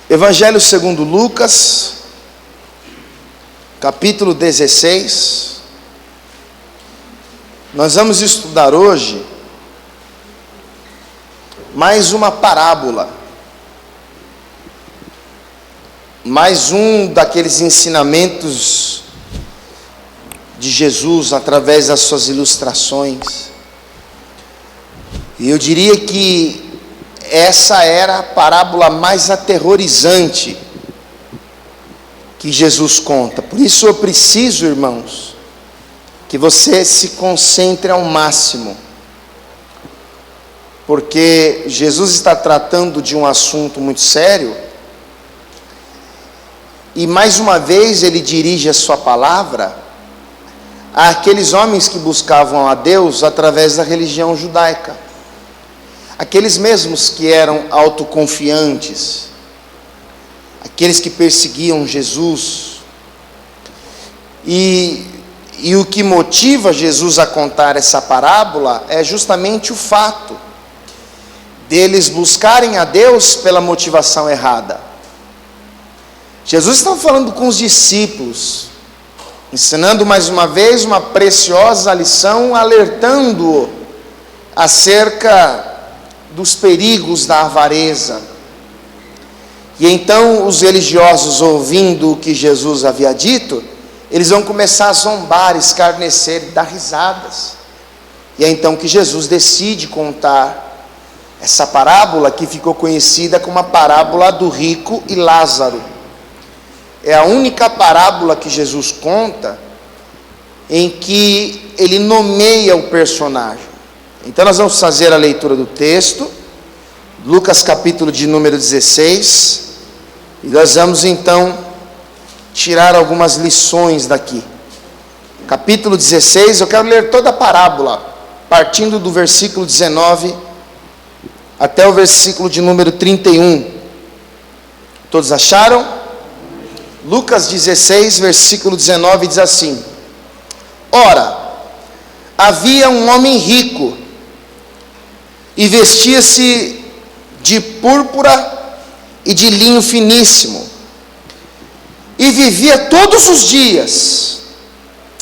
Evangelho segundo Lucas, capítulo 16. Nós vamos estudar hoje mais uma parábola, mais um daqueles ensinamentos de Jesus através das suas ilustrações. E eu diria que essa era a parábola mais aterrorizante que Jesus conta. Por isso eu preciso, irmãos, que você se concentre ao máximo, porque Jesus está tratando de um assunto muito sério, e mais uma vez ele dirige a sua palavra àqueles homens que buscavam a Deus através da religião judaica, aqueles mesmos que eram autoconfiantes, aqueles que perseguiam Jesus. E o que motiva Jesus a contar essa parábola é justamente o fato deles buscarem a Deus pela motivação errada. Jesus estava falando com os discípulos, ensinando mais uma vez uma preciosa lição, alertando-o acerca dos perigos da avareza. E então os religiosos, ouvindo o que Jesus havia dito, eles vão começar a zombar, escarnecer, dar risadas. E é então que Jesus decide contar essa parábola que ficou conhecida como a parábola do rico e Lázaro. É a única parábola que Jesus conta em que ele nomeia o personagem. Então nós vamos fazer a leitura do texto, Lucas capítulo de número 16, e nós vamos então tirar algumas lições daqui. Capítulo 16, eu quero ler toda a parábola, partindo do versículo 19 até o versículo de número 31. Todos acharam? Lucas 16, versículo 19 diz assim: Ora, havia um homem rico, e vestia-se de púrpura e de linho finíssimo, e vivia todos os dias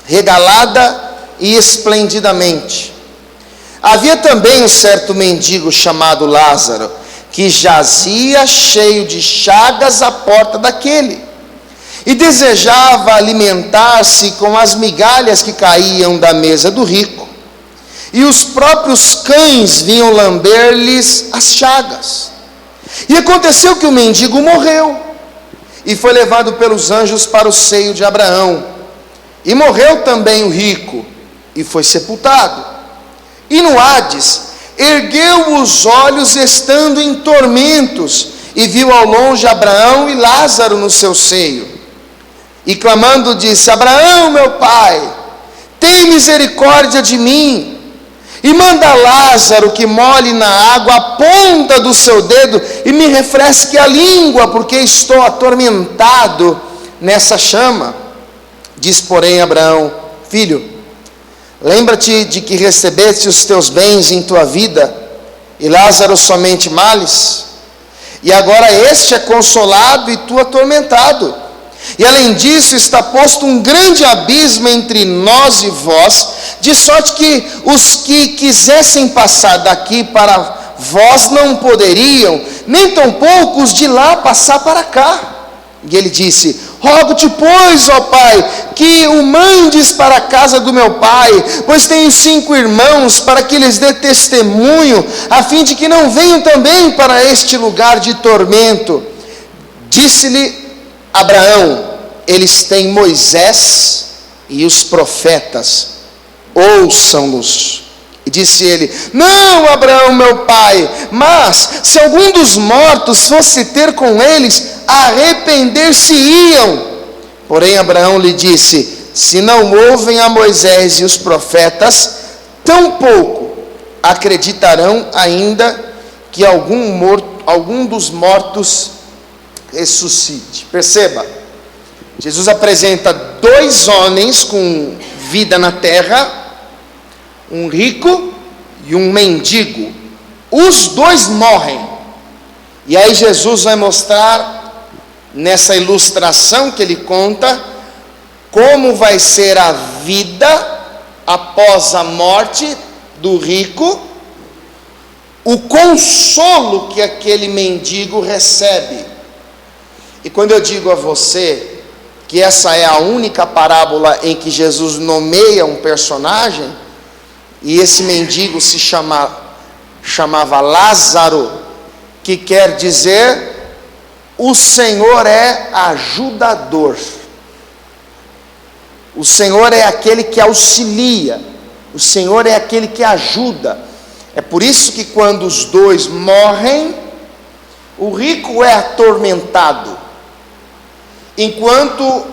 regalada e esplendidamente. Havia também um certo mendigo chamado Lázaro, que jazia cheio de chagas à porta daquele, e desejava alimentar-se com as migalhas que caíam da mesa do rico, e os próprios cães vinham lamber-lhes as chagas. E aconteceu que o mendigo morreu, e foi levado pelos anjos para o seio de Abraão. E morreu também o rico, e foi sepultado. E no Hades ergueu os olhos, estando em tormentos, e viu ao longe Abraão e Lázaro no seu seio. E clamando disse: Abraão, meu pai, tem misericórdia de mim, e manda Lázaro que molhe na água a ponta do seu dedo e me refresque a língua, porque estou atormentado nessa chama. Diz, porém, Abraão: Filho, lembra-te de que recebeste os teus bens em tua vida, e Lázaro somente males, e agora este é consolado e tu atormentado. E além disso está posto um grande abismo entre nós e vós, de sorte que os que quisessem passar daqui para vós não poderiam, nem tampouco os de lá passar para cá. E ele disse: Rogo-te, pois, ó pai, que o mandes para a casa do meu pai, pois tenho 5 irmãos, para que lhes dê testemunho, a fim de que não venham também para este lugar de tormento. Disse-lhe Abraão: eles têm Moisés e os profetas, ouçam-nos. E disse ele: Não, Abraão, meu pai, mas se algum dos mortos fosse ter com eles, arrepender-se-iam. Porém Abraão lhe disse: Se não ouvem a Moisés e os profetas, tampouco acreditarão ainda que algum dos mortos ressuscite. Perceba, Jesus apresenta 2 homens com vida na terra, um rico e um mendigo. Os 2 morrem. E aí Jesus vai mostrar nessa ilustração que ele conta, como vai ser a vida após a morte do rico, o consolo que aquele mendigo recebe. E quando eu digo a você que essa é a única parábola em que Jesus nomeia um personagem, e esse mendigo se chamava Lázaro, que quer dizer, o Senhor é ajudador. O Senhor é aquele que auxilia, o Senhor é aquele que ajuda. É por isso que quando os dois morrem, o rico é atormentado, enquanto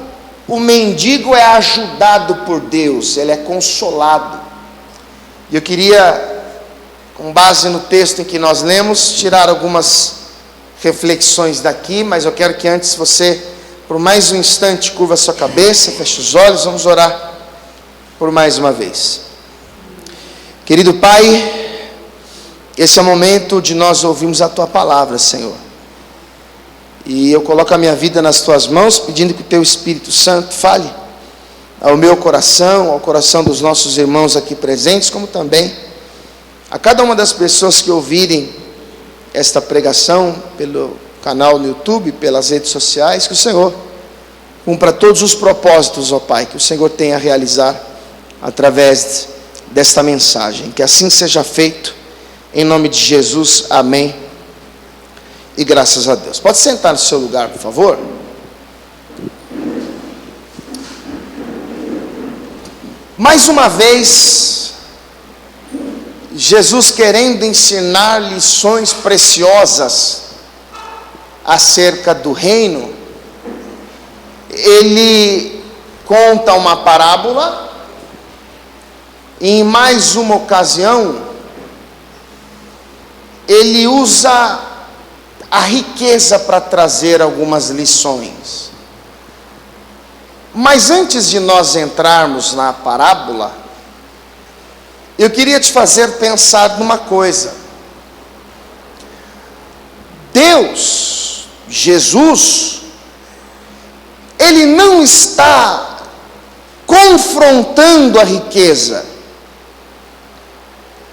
o mendigo é ajudado por Deus, ele é consolado. E eu queria, com base no texto em que nós lemos, tirar algumas reflexões daqui, mas eu quero que antes você, por mais um instante, curva a sua cabeça, feche os olhos, vamos orar por mais uma vez. Querido Pai, esse é o momento de nós ouvirmos a Tua palavra, Senhor. E eu coloco a minha vida nas Tuas mãos, pedindo que o Teu Espírito Santo fale ao meu coração, ao coração dos nossos irmãos aqui presentes, como também a cada uma das pessoas que ouvirem esta pregação pelo canal no YouTube, pelas redes sociais, que o Senhor cumpra todos os propósitos, ó Pai, que o Senhor tem a realizar através desta mensagem. Que assim seja feito, em nome de Jesus, amém. E graças a Deus. Pode sentar no seu lugar, por favor. Mais uma vez, Jesus querendo ensinar lições preciosas acerca do reino, ele conta uma parábola, e em mais uma ocasião, ele usa a riqueza para trazer algumas lições. Mas antes de nós entrarmos na parábola, eu queria te fazer pensar numa coisa. Deus, Jesus, Ele não está confrontando a riqueza.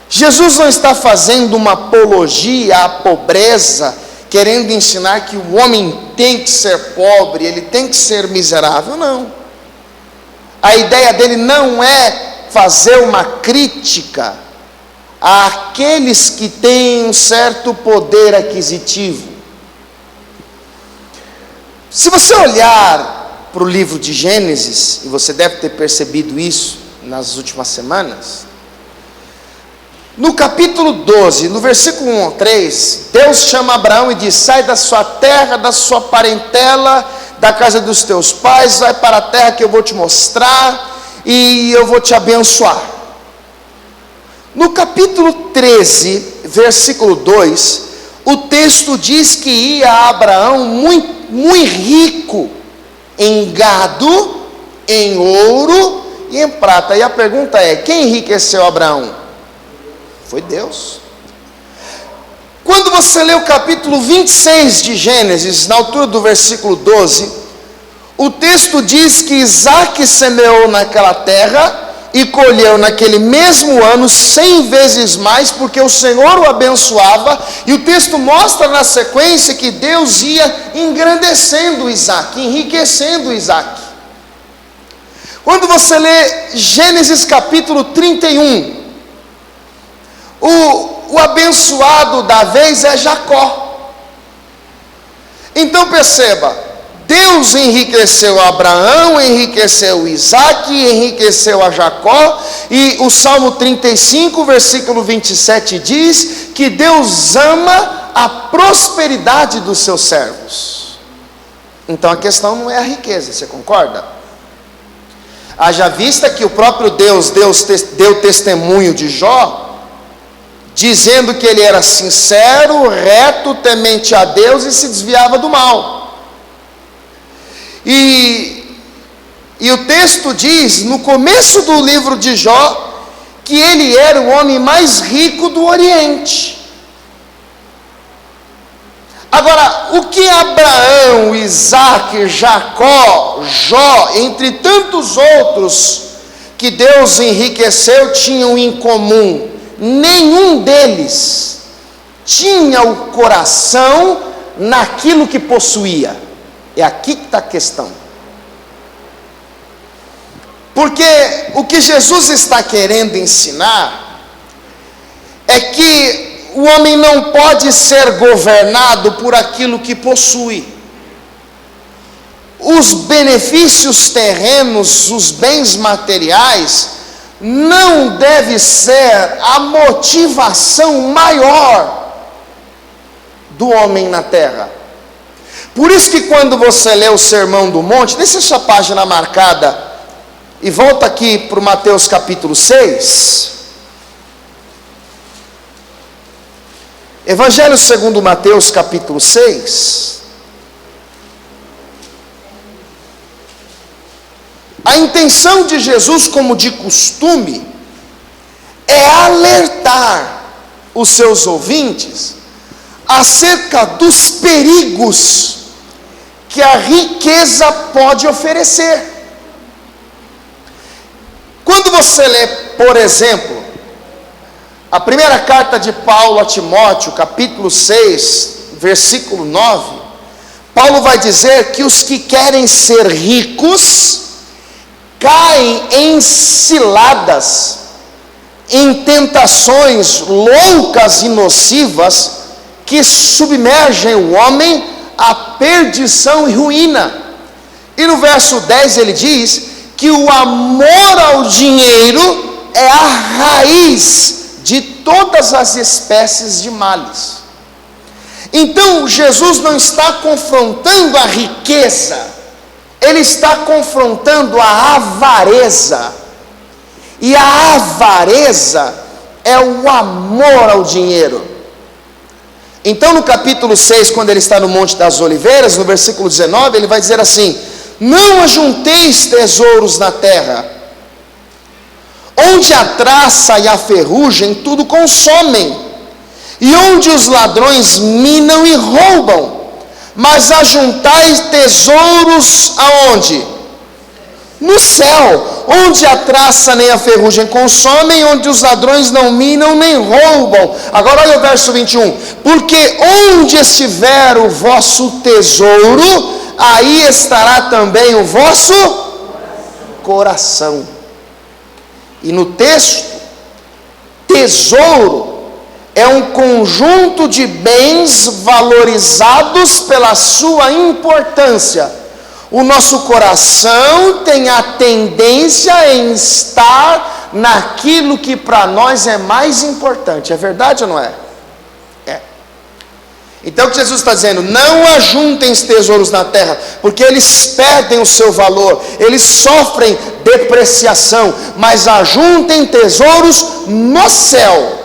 Jesus não está fazendo uma apologia à pobreza, querendo ensinar que o homem tem que ser pobre, ele tem que ser miserável. Não. A ideia dele não é fazer uma crítica àqueles que têm um certo poder aquisitivo. Se você olhar para o livro de Gênesis, e você deve ter percebido isso nas últimas semanas, no capítulo 12, no versículo 1 ao 3, Deus chama Abraão e diz: sai da sua terra, da sua parentela, da casa dos teus pais, vai para a terra que eu vou te mostrar, e eu vou te abençoar. No capítulo 13, versículo 2, o texto diz que ia Abraão muito rico em gado, em ouro e em prata. E a pergunta é: quem enriqueceu Abraão? Foi Deus. Quando você lê o capítulo 26 de Gênesis, na altura do versículo 12, o texto diz que Isaac semeou naquela terra e colheu naquele mesmo ano 100 vezes mais, porque o Senhor o abençoava, e o texto mostra na sequência que Deus ia engrandecendo Isaac, enriquecendo Isaac. Quando você lê Gênesis capítulo 31, o abençoado da vez é Jacó. Então perceba, Deus enriqueceu Abraão, enriqueceu Isaac, enriqueceu a Jacó, e o Salmo 35, versículo 27 diz que Deus ama a prosperidade dos seus servos. Então a questão não é a riqueza, você concorda? Haja vista que o próprio Deus deu testemunho de Jó, dizendo que ele era sincero, reto, temente a Deus e se desviava do mal. E o texto diz, no começo do livro de Jó, que ele era o homem mais rico do Oriente. Agora, o que Abraão, Isaac, Jacó, Jó, entre tantos outros que Deus enriqueceu, tinham em comum? Nenhum deles tinha o coração naquilo que possuía. É aqui que está a questão. Porque o que Jesus está querendo ensinar é que o homem não pode ser governado por aquilo que possui. Os benefícios terrenos, os bens materiais, não deve ser a motivação maior do homem na terra. Por isso que quando você lê o Sermão do Monte, deixa essa página marcada e volta aqui para o Mateus capítulo 6. Evangelho segundo Mateus capítulo 6. A intenção de Jesus, como de costume, é alertar os seus ouvintes acerca dos perigos que a riqueza pode oferecer. Quando você lê, por exemplo, a primeira carta de Paulo a Timóteo, capítulo 6, versículo 9, Paulo vai dizer que os que querem ser ricos caem em ciladas, em tentações loucas e nocivas que submergem o homem à perdição e ruína. E no verso 10 ele diz que o amor ao dinheiro é a raiz de todas as espécies de males. Então Jesus não está confrontando a riqueza, ele está confrontando a avareza. E a avareza é o amor ao dinheiro. Então no capítulo 6, quando ele está no Monte das Oliveiras, no versículo 19, ele vai dizer assim: não ajunteis tesouros na terra, onde a traça e a ferrugem tudo consomem, e onde os ladrões minam e roubam, mas ajuntai tesouros aonde? No céu, onde a traça nem a ferrugem consomem, onde os ladrões não minam nem roubam. Agora olha o verso 21, porque onde estiver o vosso tesouro, aí estará também o vosso coração. E no texto, tesouro é um conjunto de bens valorizados pela sua importância. O nosso coração tem a tendência em estar naquilo que para nós é mais importante. É verdade ou não é? É. Então o que Jesus está dizendo: não ajuntem os tesouros na terra, porque eles perdem o seu valor, eles sofrem depreciação, mas ajuntem tesouros no céu.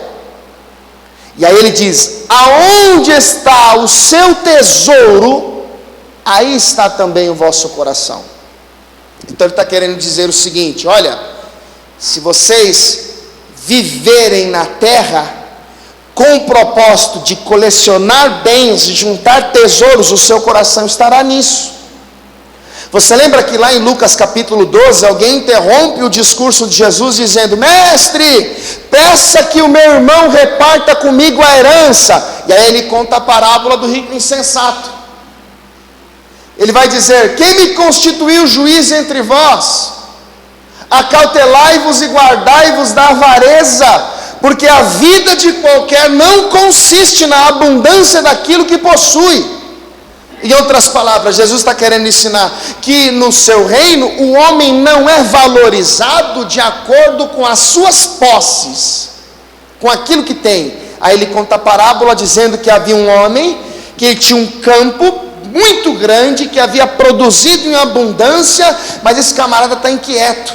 E aí ele diz: aonde está o seu tesouro, aí está também o vosso coração. Então ele está querendo dizer o seguinte: olha, se vocês viverem na terra com o propósito de colecionar bens, de juntar tesouros, o seu coração estará nisso. Você lembra que lá em Lucas capítulo 12, alguém interrompe o discurso de Jesus dizendo: mestre, peça que o meu irmão reparta comigo a herança. E aí ele conta a parábola do rico insensato. Ele vai dizer: quem me constituiu juiz entre vós? Acautelai-vos e guardai-vos da avareza, porque a vida de qualquer não consiste na abundância daquilo que possui. Em outras palavras, Jesus está querendo ensinar que no seu reino o homem não é valorizado de acordo com as suas posses, com aquilo que tem. Aí ele conta a parábola dizendo que havia um homem que tinha um campo muito grande, que havia produzido em abundância, mas esse camarada está inquieto,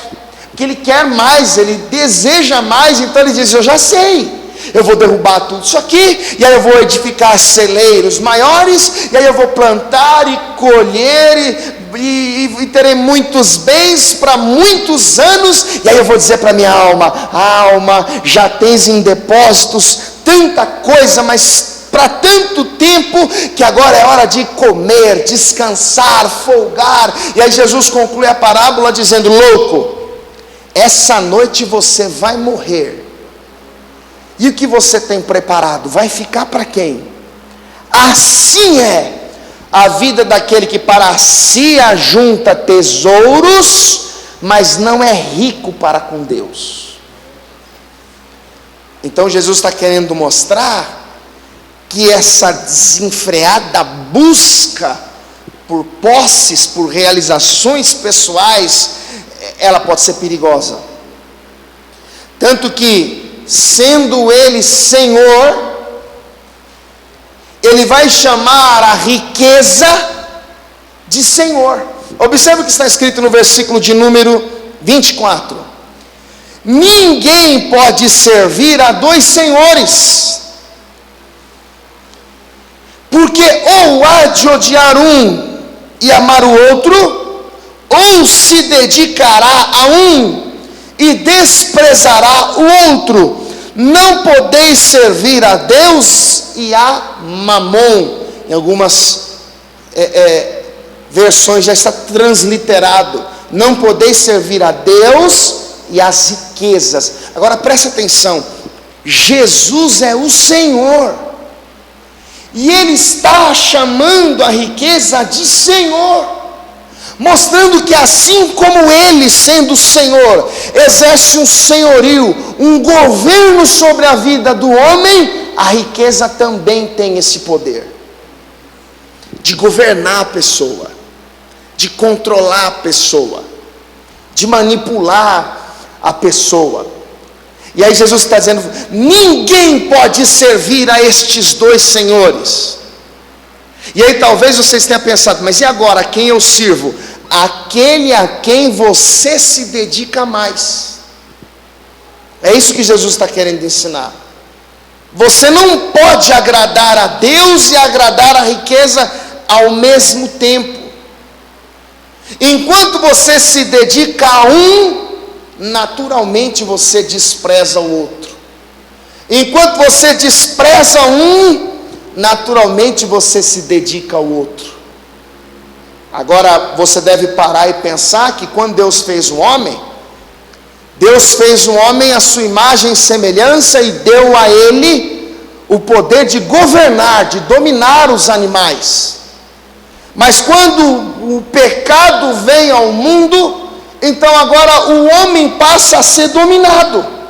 porque ele quer mais, ele deseja mais. Então ele diz: eu já sei, eu vou derrubar tudo isso aqui, e aí eu vou edificar celeiros maiores, e aí eu vou plantar e colher, e terei muitos bens para muitos anos. E aí eu vou dizer para minha alma: alma, já tens em depósitos tanta coisa, mas para tanto tempo, que agora é hora de comer, descansar, folgar. E aí Jesus conclui a parábola dizendo: louco, essa noite você vai morrer, e o que você tem preparado vai ficar para quem? Assim é a vida daquele que para si ajunta tesouros, mas não é rico para com Deus. Então Jesus está querendo mostrar que essa desenfreada busca por posses, por realizações pessoais, ela pode ser perigosa. Tanto que, sendo Ele Senhor, Ele vai chamar a riqueza de Senhor. Observe o que está escrito no versículo de número 24. Ninguém pode servir a dois senhores, porque ou há de odiar um e amar o outro, ou se dedicará a um e desprezará o outro. Não podeis servir a Deus e a Mamon. Em algumas versões já está transliterado: não podeis servir a Deus e as riquezas. Agora preste atenção, Jesus é o Senhor, e Ele está chamando a riqueza de Senhor, mostrando que assim como Ele, sendo Senhor, exerce um senhorio, um governo sobre a vida do homem, a riqueza também tem esse poder de governar a pessoa, de controlar a pessoa, de manipular a pessoa. E aí Jesus está dizendo: ninguém pode servir a estes dois senhores. E aí talvez vocês tenham pensado: mas e agora, a quem eu sirvo? Aquele a quem você se dedica mais. É isso que Jesus está querendo ensinar. Você não pode agradar a Deus e agradar a riqueza ao mesmo tempo. Enquanto você se dedica a um, naturalmente você despreza o outro. Enquanto você despreza um, naturalmente você se dedica ao outro. Agora você deve parar e pensar que quando Deus fez o homem, Deus fez o homem à sua imagem e semelhança e deu a ele o poder de governar, de dominar os animais. Mas quando o pecado vem ao mundo, então agora o homem passa a ser dominado.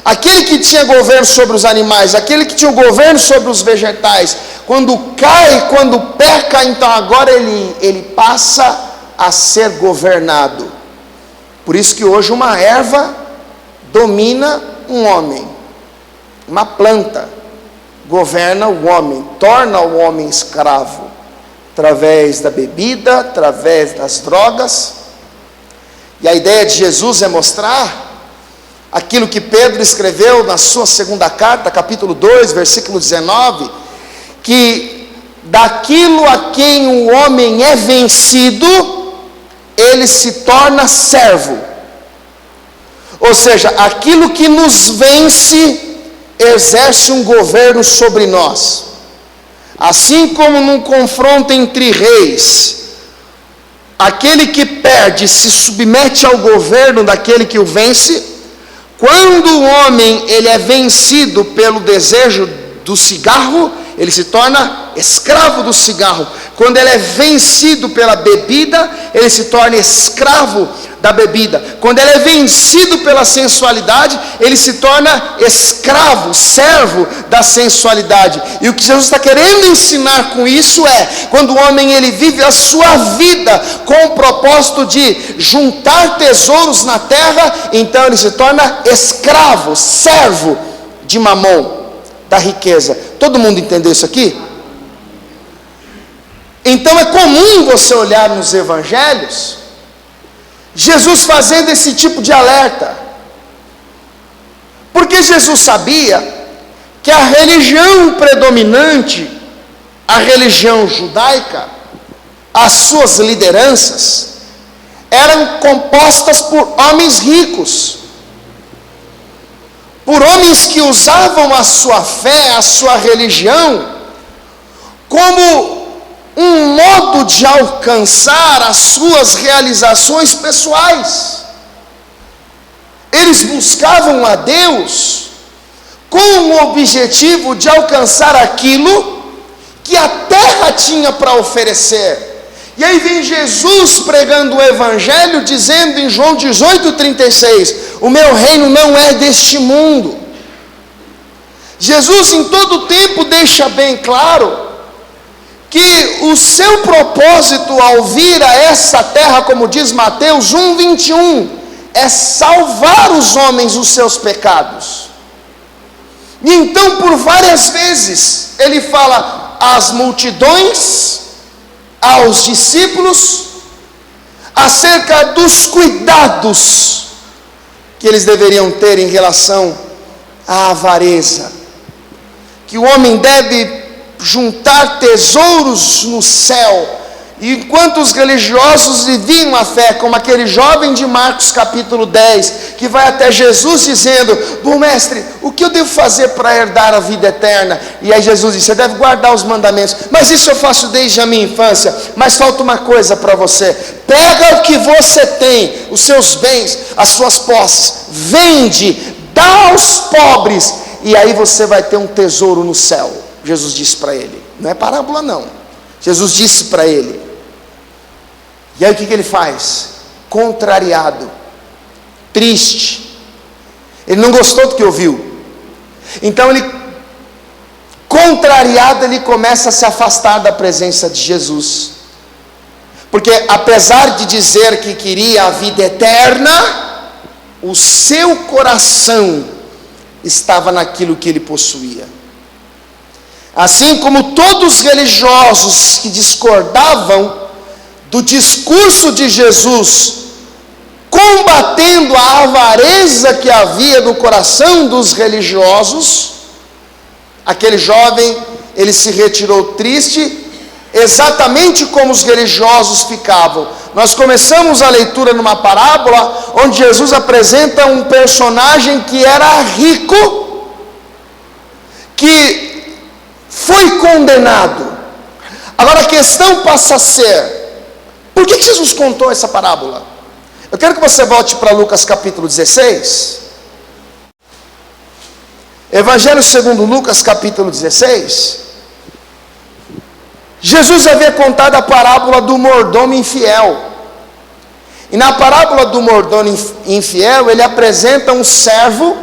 Aquele que tinha governo sobre os animais, aquele que tinha o governo sobre os vegetais, quando cai, quando peca, então agora ele passa a ser governado. Por isso que hoje uma erva domina um homem, uma planta governa o homem, torna o homem escravo, através da bebida, através das drogas. E a ideia de Jesus é mostrar aquilo que Pedro escreveu na sua segunda carta, capítulo 2, versículo 19, que daquilo a quem o homem é vencido, ele se torna servo. Ou seja, aquilo que nos vence, exerce um governo sobre nós. Assim como num confronto entre reis, aquele que perde se submete ao governo daquele que o vence. Quando o homem ele é vencido pelo desejo do cigarro, ele se torna escravo do cigarro. Quando ele é vencido pela bebida, ele se torna escravo da bebida. Quando ele é vencido pela sensualidade, ele se torna escravo, servo da sensualidade. E o que Jesus está querendo ensinar com isso é, quando o homem ele vive a sua vida com o propósito de juntar tesouros na terra, então ele se torna escravo, servo de Mamon, da riqueza. Todo mundo entendeu isso aqui? Então é comum você olhar nos evangelhos Jesus fazendo esse tipo de alerta, porque Jesus sabia que a religião predominante, a religião judaica, as suas lideranças eram compostas por homens ricos, por homens que usavam a sua fé, a sua religião, como um modo de alcançar as suas realizações pessoais. Eles buscavam a Deus com o objetivo de alcançar aquilo que a terra tinha para oferecer. E aí vem Jesus pregando o Evangelho, dizendo em João 18,36, o meu reino não é deste mundo. Jesus em todo o tempo deixa bem claro que o seu propósito ao vir a essa terra, como diz Mateus 1,21, é salvar os homens dos seus pecados. E então por várias vezes ele fala às multidões, aos discípulos, acerca dos cuidados que eles deveriam ter em relação à avareza, que o homem deve juntar tesouros no céu. E enquanto os religiosos viviam a fé, como aquele jovem de Marcos capítulo 10, que vai até Jesus dizendo, bom mestre, o que eu devo fazer para herdar a vida eterna? E aí Jesus diz, você deve guardar os mandamentos. Mas isso eu faço desde a minha infância. Mas falta uma coisa para você, pega o que você tem, os seus bens, as suas posses, vende, dá aos pobres, e aí você vai ter um tesouro no céu. Jesus disse para ele, não é parábola não, Jesus disse para ele. E aí o que ele faz? Contrariado, triste, ele não gostou do que ouviu, então ele, contrariado, ele começa a se afastar da presença de Jesus, porque apesar de dizer que queria a vida eterna, o seu coração estava naquilo que ele possuía. Assim como todos os religiosos que discordavam do discurso de Jesus, combatendo a avareza que havia no coração dos religiosos, aquele jovem, ele se retirou triste, exatamente como os religiosos ficavam. Nós começamos a leitura numa parábola, onde Jesus apresenta um personagem que era rico, que foi condenado. Agora a questão passa a ser, por que Jesus contou essa parábola? Eu quero que você volte para Lucas capítulo 16. Evangelho segundo Lucas capítulo 16. Jesus havia contado a parábola do mordomo infiel. E na parábola do mordomo infiel, ele apresenta um servo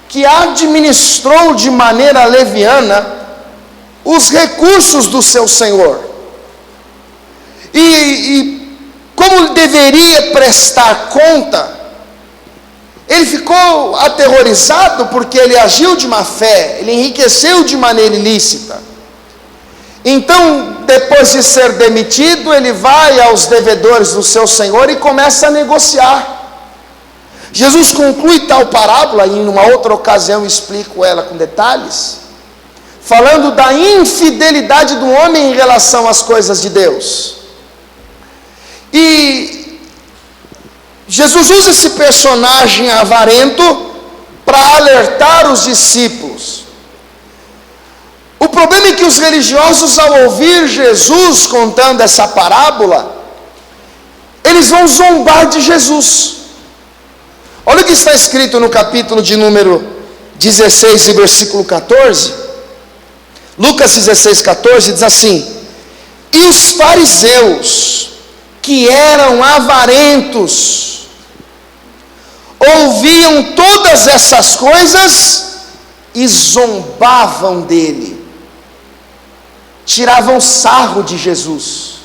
que administrou de maneira leviana os recursos do seu senhor. E como deveria prestar conta, ele ficou aterrorizado porque ele agiu de má fé, ele enriqueceu de maneira ilícita. Então, depois de ser demitido, ele vai aos devedores do seu senhor e começa a negociar. Jesus conclui tal parábola, e em uma outra ocasião explico ela com detalhes, falando da infidelidade do homem em relação às coisas de Deus. E Jesus usa esse personagem avarento para alertar os discípulos. O problema é que os religiosos, ao ouvir Jesus contando essa parábola, eles vão zombar de Jesus. Olha o que está escrito no capítulo de número 16 e versículo 14. Lucas 16, 14 diz assim: e os fariseus, que eram avarentos, ouviam todas essas coisas e zombavam dele, tiravam sarro de Jesus.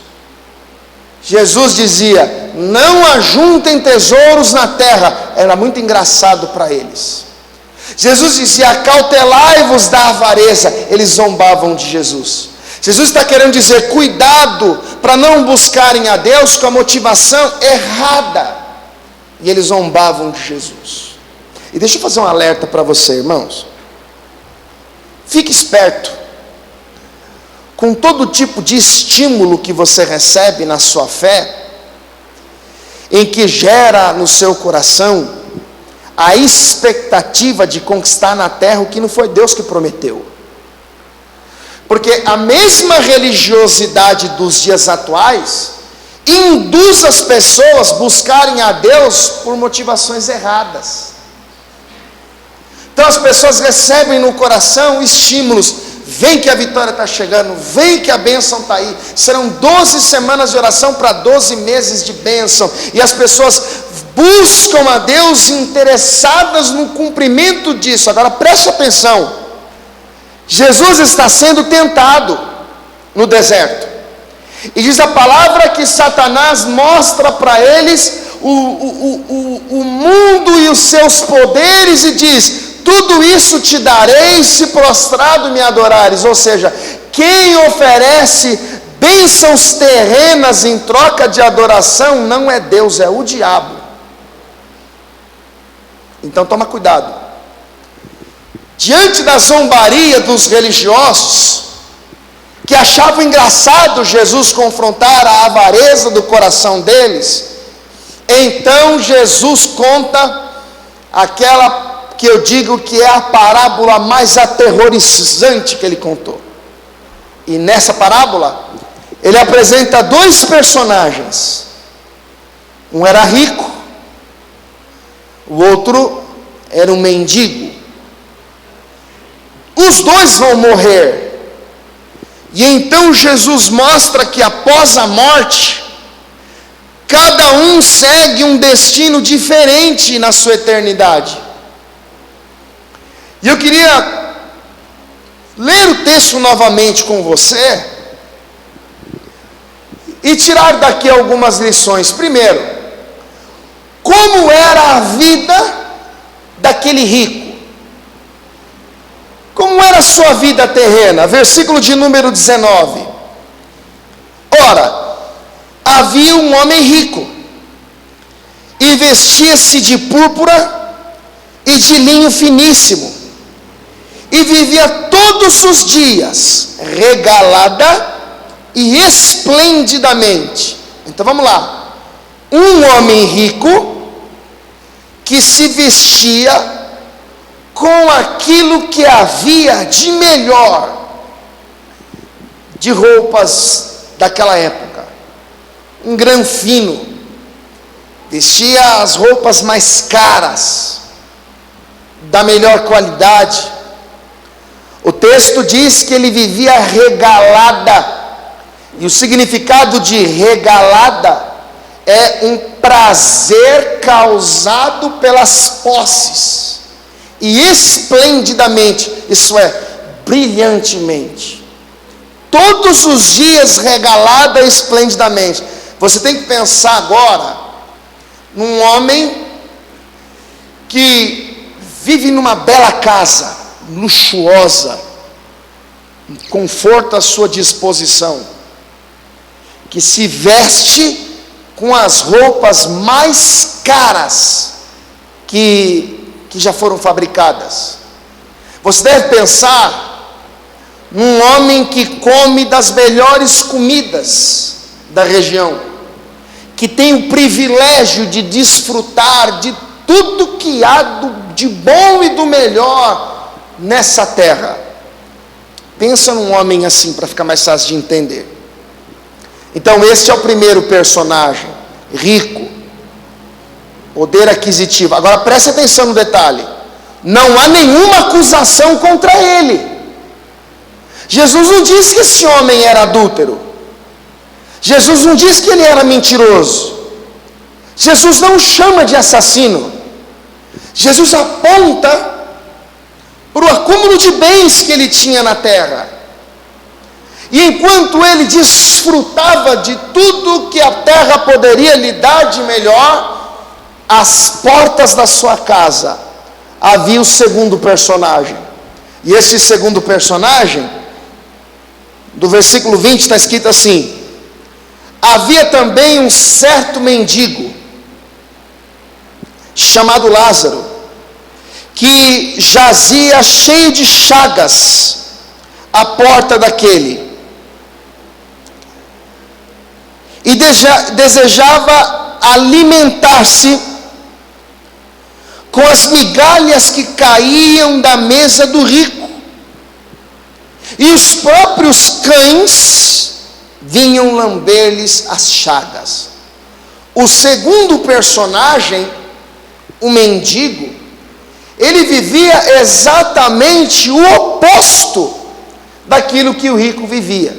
Jesus dizia: não ajuntem tesouros na terra. Era muito engraçado para eles. Jesus dizia: acautelai-vos da avareza. Eles zombavam de Jesus. Jesus está querendo dizer, cuidado para não buscarem a Deus com a motivação errada. E eles zombavam de Jesus. E deixa eu fazer um alerta para você, irmãos. Fique esperto com todo tipo de estímulo que você recebe na sua fé, em que gera no seu coração a expectativa de conquistar na terra o que não foi Deus que prometeu. Porque a mesma religiosidade dos dias atuais induz as pessoas a buscarem a Deus por motivações erradas. Então as pessoas recebem no coração estímulos: vem que a vitória está chegando, vem que a bênção está aí. Serão 12 semanas de oração para 12 meses de bênção, e as pessoas buscam a Deus interessadas no cumprimento disso. Agora preste atenção, Jesus está sendo tentado no deserto, e diz a palavra que Satanás mostra para eles o mundo e os seus poderes, e diz: tudo isso te darei se prostrado me adorares. Ou seja, quem oferece bênçãos terrenas em troca de adoração não é Deus, é o diabo. Então toma cuidado. Diante da zombaria dos religiosos, que achavam engraçado Jesus confrontar a avareza do coração deles, então Jesus conta aquela que eu digo que é a parábola mais aterrorizante que ele contou. E nessa parábola ele apresenta dois personagens. Um era rico, o outro era um mendigo. Os dois vão morrer. E então Jesus mostra que após a morte, cada um segue um destino diferente na sua eternidade. E eu queria ler o texto novamente com você e tirar daqui algumas lições. Primeiro, como era a vida daquele rico? Como era a sua vida terrena? Versículo de número 19. Ora, havia um homem rico, e vestia-se de púrpura e de linho finíssimo, e vivia todos os dias regalada e esplendidamente. Então vamos lá. Um homem rico que se vestia com aquilo que havia de melhor de roupas daquela época. Um granfino, vestia as roupas mais caras, da melhor qualidade. O texto diz que ele vivia regalada, e o significado de regalada é um prazer causado pelas posses, e esplendidamente, isso é, brilhantemente, todos os dias regalada esplendidamente. Você tem que pensar agora num homem que vive numa bela casa, luxuosa, conforto à sua disposição, que se veste com as roupas mais caras que já foram fabricadas. Você deve pensar num homem que come das melhores comidas da região, que tem o privilégio de desfrutar de tudo que há de bom e do melhor nessa terra. Pensa num homem assim, para ficar mais fácil de entender. Então este é o primeiro personagem, rico, poder aquisitivo. Agora preste atenção no detalhe: não há nenhuma acusação contra ele. Jesus não diz que esse homem era adúltero, Jesus não diz que ele era mentiroso, Jesus não o chama de assassino. Jesus aponta para o acúmulo de bens que ele tinha na terra. E enquanto ele desfrutava de tudo que a terra poderia lhe dar de melhor, às portas da sua casa havia o segundo personagem. E esse segundo personagem, do versículo 20 está escrito assim: havia também um certo mendigo, chamado Lázaro, que jazia cheio de chagas à porta daquele, e desejava alimentar-se, com as migalhas que caíam da mesa do rico, e os próprios cães vinham lamber-lhes as chagas. O segundo personagem, o mendigo, ele vivia exatamente o oposto daquilo que o rico vivia.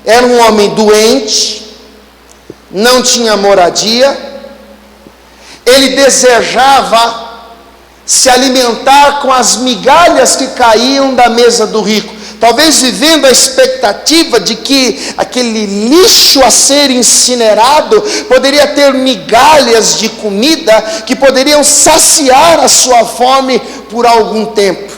Era um homem doente, não tinha moradia, ele desejava se alimentar com as migalhas que caíam da mesa do rico, talvez vivendo a expectativa de que aquele lixo a ser incinerado poderia ter migalhas de comida que poderiam saciar a sua fome por algum tempo.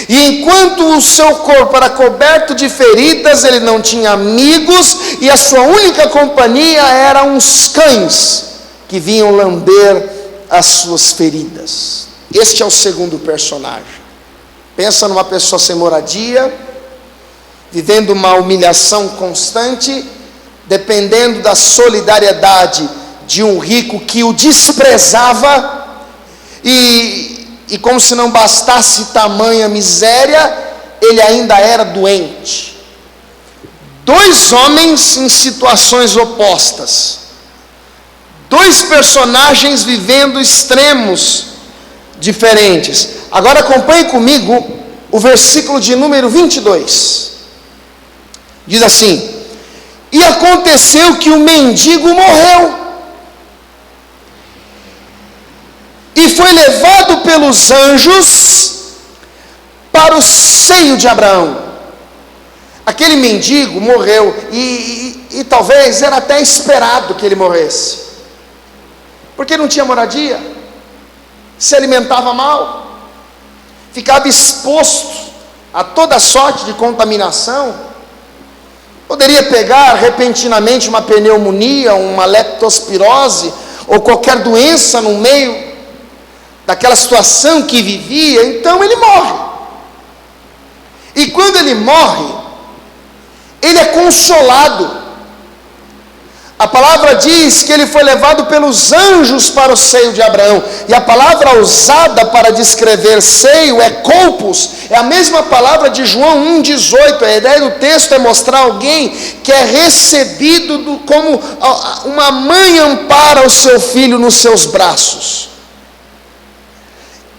E enquanto o seu corpo era coberto de feridas, ele não tinha amigos, e a sua única companhia eram os cães que vinham lamber as suas feridas. Este é o segundo personagem. Pensa numa pessoa sem moradia, vivendo uma humilhação constante, dependendo da solidariedade de um rico que o desprezava, e como se não bastasse tamanha miséria, ele ainda era doente. Dois homens em situações opostas, dois personagens vivendo extremos diferentes. Agora acompanhe comigo o versículo de número 22. Diz assim: e aconteceu que o mendigo morreu, e foi levado pelos anjos para o seio de Abraão. Aquele mendigo morreu, e talvez era até esperado que ele morresse, porque não tinha moradia, se alimentava mal, ficava exposto a toda sorte de contaminação, poderia pegar repentinamente uma pneumonia, uma leptospirose, ou qualquer doença no meio daquela situação que vivia. Então ele morre, e quando ele morre, ele é consolado. A palavra diz que ele foi levado pelos anjos para o seio de Abraão, e a palavra usada para descrever seio é colpos, é a mesma palavra de João 1,18. A ideia do texto é mostrar alguém que é recebido como uma mãe ampara o seu filho nos seus braços.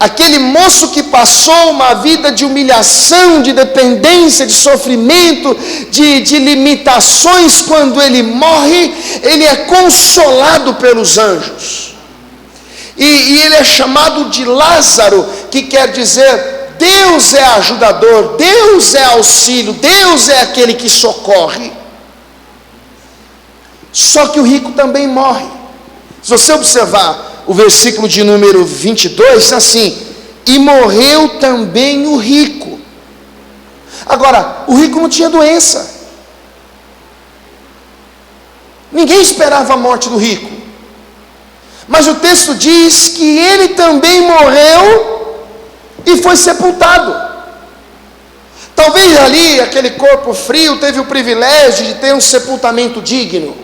Aquele moço que passou uma vida de humilhação, de dependência, de sofrimento, de limitações, quando ele morre, ele é consolado pelos anjos. E ele é chamado de Lázaro, que quer dizer Deus é ajudador, Deus é auxílio, Deus é aquele que socorre. Só que o rico também morre. Se você observar o versículo de número 22, assim: e morreu também o rico. Agora, o rico não tinha doença, ninguém esperava a morte do rico, mas o texto diz que ele também morreu e foi sepultado. Talvez ali, aquele corpo frio teve o privilégio de ter um sepultamento digno,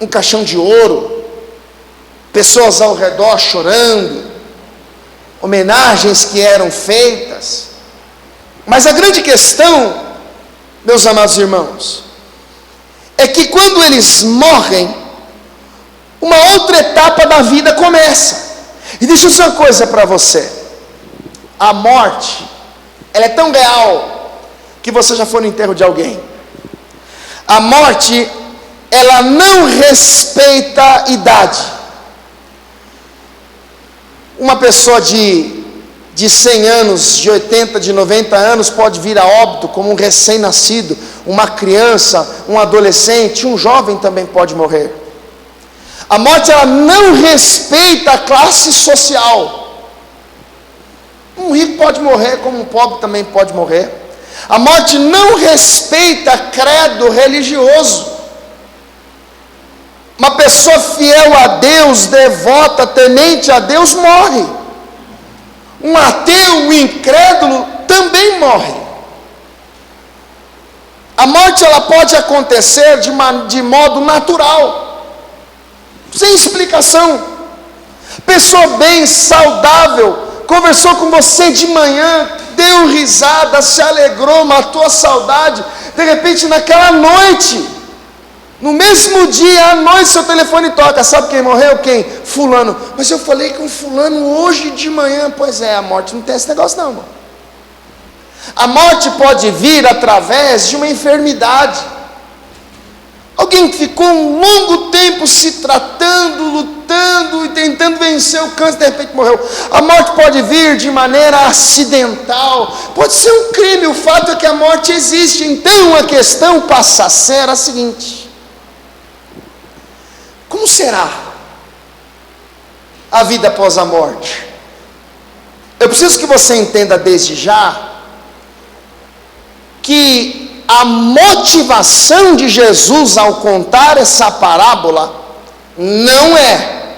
um caixão de ouro, pessoas ao redor chorando, homenagens que eram feitas. Mas a grande questão, meus amados irmãos, é que quando eles morrem, uma outra etapa da vida começa. E deixa eu dizer uma coisa para você: a morte, ela é tão real, que você já foi no enterro de alguém. A morte, ela não respeita idade. Uma pessoa de 100 anos, de 80, de 90 anos pode vir a óbito como um recém-nascido. Uma criança, um adolescente, um jovem também pode morrer. A morte, ela não respeita a classe social. Um rico pode morrer como um pobre também pode morrer. A morte não respeita credo religioso. Uma pessoa fiel a Deus, devota, temente a Deus, morre. Um ateu, um incrédulo, também morre. A morte, ela pode acontecer de modo natural, sem explicação. Pessoa bem, saudável, conversou com você de manhã, deu risada, se alegrou, matou a saudade. De repente, naquela noite, no mesmo dia, à noite, seu telefone toca. Sabe quem morreu? Quem? Fulano. Mas eu falei com fulano hoje de manhã. Pois é, a morte não tem esse negócio não, irmão. A morte pode vir através de uma enfermidade. Alguém que ficou um longo tempo se tratando, lutando e tentando vencer o câncer, de repente morreu. A morte pode vir de maneira acidental, pode ser um crime. O fato é que a morte existe. Então a questão passa a ser a seguinte: como será a vida após a morte? Eu preciso que você entenda desde já que a motivação de Jesus ao contar essa parábola não é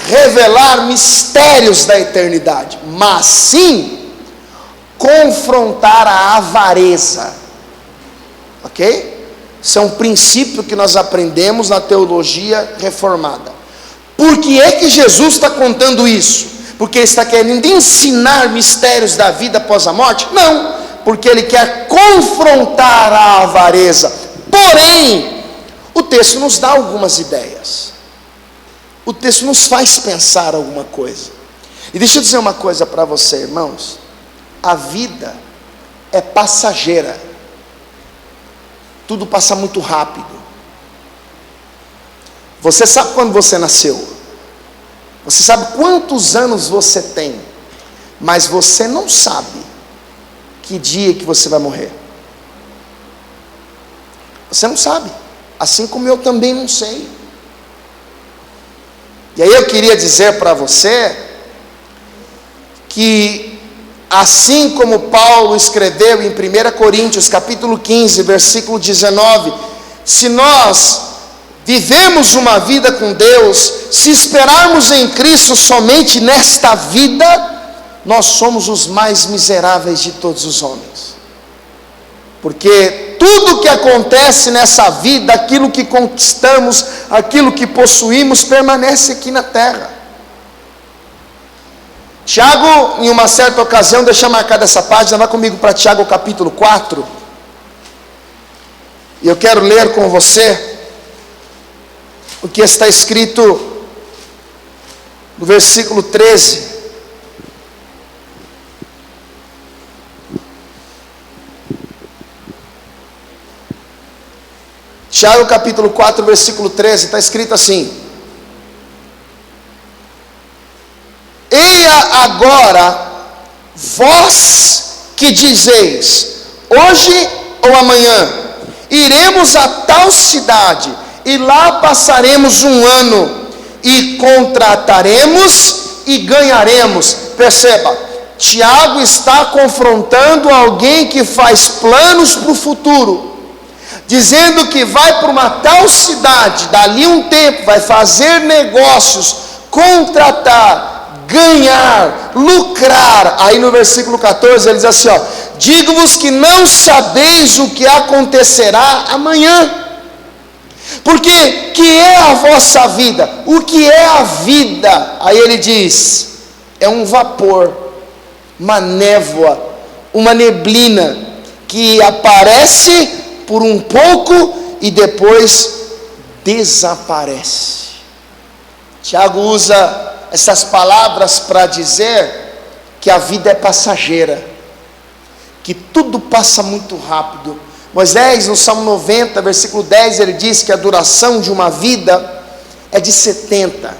revelar mistérios da eternidade, mas sim confrontar a avareza. Ok? Isso é um princípio que nós aprendemos na teologia reformada. Por que é que Jesus está contando isso? Porque ele está querendo ensinar mistérios da vida após a morte? Não, porque ele quer confrontar a avareza. Porém, o texto nos dá algumas ideias. O texto nos faz pensar alguma coisa. E deixa eu dizer uma coisa para você, irmãos. A vida é passageira. Tudo passa muito rápido. Você sabe quando você nasceu? Você sabe quantos anos você tem? Mas você não sabe que dia que você vai morrer. Você não sabe. Assim como eu também não sei. E aí eu queria dizer para você que assim como Paulo escreveu em 1 Coríntios capítulo 15, versículo 19, se nós vivemos uma vida com Deus, se esperarmos em Cristo somente nesta vida, nós somos os mais miseráveis de todos os homens. Porque tudo que acontece nessa vida, aquilo que conquistamos, aquilo que possuímos, permanece aqui na terra. Tiago, em uma certa ocasião, deixa marcada essa página, vai comigo para Tiago capítulo 4. E eu quero ler com você o que está escrito no versículo 13. Tiago capítulo 4, versículo 13, está escrito assim: Eia agora, vós que dizeis, hoje ou amanhã, iremos a tal cidade, e lá passaremos um ano, e contrataremos e ganharemos. Perceba, Tiago está confrontando alguém que faz planos para o futuro, dizendo que vai para uma tal cidade, dali um tempo, vai fazer negócios, contratar, ganhar, lucrar. Aí no versículo 14 ele diz assim, ó: digo-vos que não sabeis o que acontecerá amanhã. Porque que é a vossa vida? O que é a vida? Aí ele diz, é um vapor, uma névoa, uma neblina, que aparece por um pouco e depois desaparece. Tiago usa essas palavras para dizer que a vida é passageira, que tudo passa muito rápido. Moisés, no Salmo 90, versículo 10, ele diz que a duração de uma vida é de 70.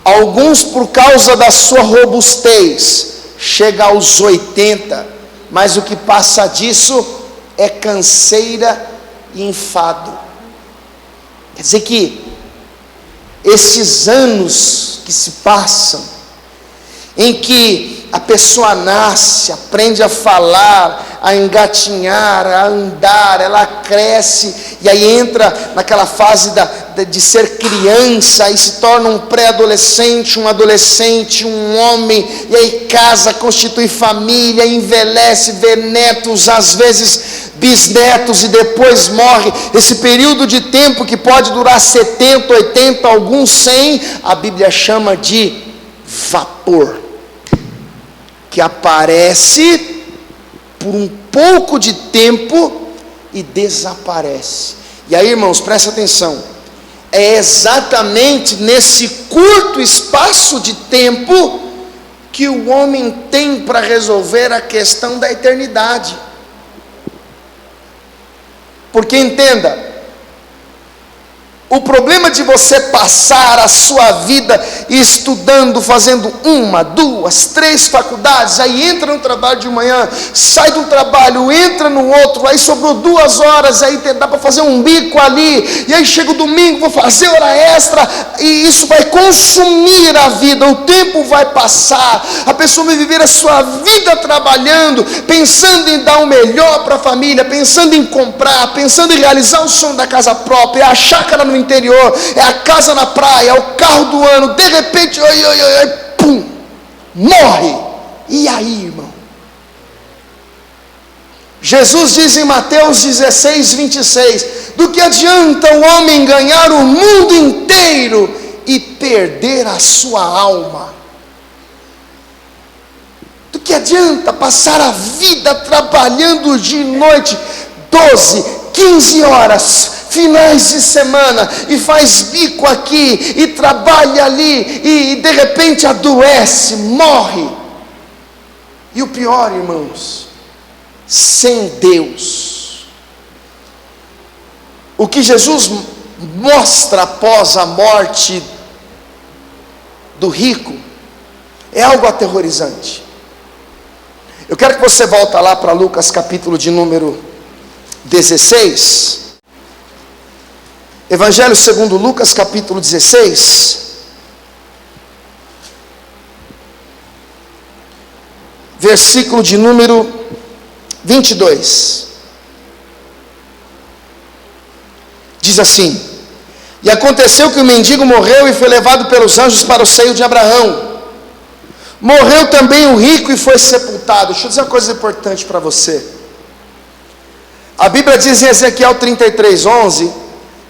Alguns, por causa da sua robustez, chega aos 80, mas o que passa disso é canseira e enfado. Quer dizer que esses anos que se passam, em que a pessoa nasce, aprende a falar, a engatinhar, a andar, ela cresce, e aí entra naquela fase de ser criança, e se torna um pré-adolescente, um adolescente, um homem, e aí casa, constitui família, envelhece, vê netos, às vezes bisnetos e depois morre. Esse período de tempo que pode durar 70, 80, alguns 100, a Bíblia chama de vapor, que aparece por um pouco de tempo e desaparece. E aí, irmãos, presta atenção, é exatamente nesse curto espaço de tempo que o homem tem para resolver a questão da eternidade. Porque entenda, o problema de você passar a sua vida estudando, fazendo 1, 2, 3 faculdades, aí entra no trabalho de manhã, sai do trabalho, entra no outro, aí sobrou 2 horas, aí dá para fazer um bico ali, e aí chega o domingo, vou fazer hora extra, e isso vai consumir a vida, o tempo vai passar, a pessoa vai viver a sua vida trabalhando, pensando em dar o melhor para a família, pensando em comprar, pensando em realizar o sonho da casa própria, a chácara no interior, é a casa na praia, é o carro do ano, de repente, pum, morre. E aí, irmão? Jesus diz em Mateus 16, 26, do que adianta o homem ganhar o mundo inteiro e perder a sua alma? Do que adianta passar a vida trabalhando de noite, 12, 15 horas, finais de semana, e faz bico aqui, e trabalha ali, e de repente adoece, morre. E o pior, irmãos, sem Deus. O que Jesus mostra após a morte do rico é algo aterrorizante. Eu quero que você volte lá para Lucas capítulo de número 16, Evangelho segundo Lucas capítulo 16, versículo de número 22, diz assim: e aconteceu que o mendigo morreu e foi levado pelos anjos para o seio de Abraão. Morreu também o rico e foi sepultado. Deixa eu dizer uma coisa importante para você. A Bíblia diz em Ezequiel 33:11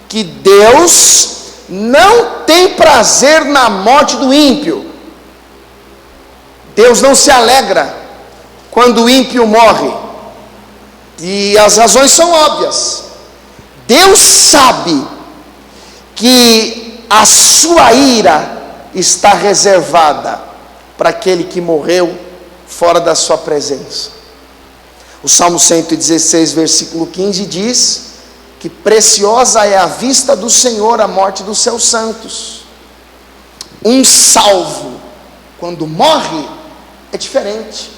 que Deus não tem prazer na morte do ímpio. Deus não se alegra quando o ímpio morre. E as razões são óbvias. Deus sabe que a sua ira está reservada para aquele que morreu fora da sua presença. O Salmo 116, versículo 15 diz que preciosa é a vista do Senhor a morte dos seus santos. Um salvo, quando morre, é diferente.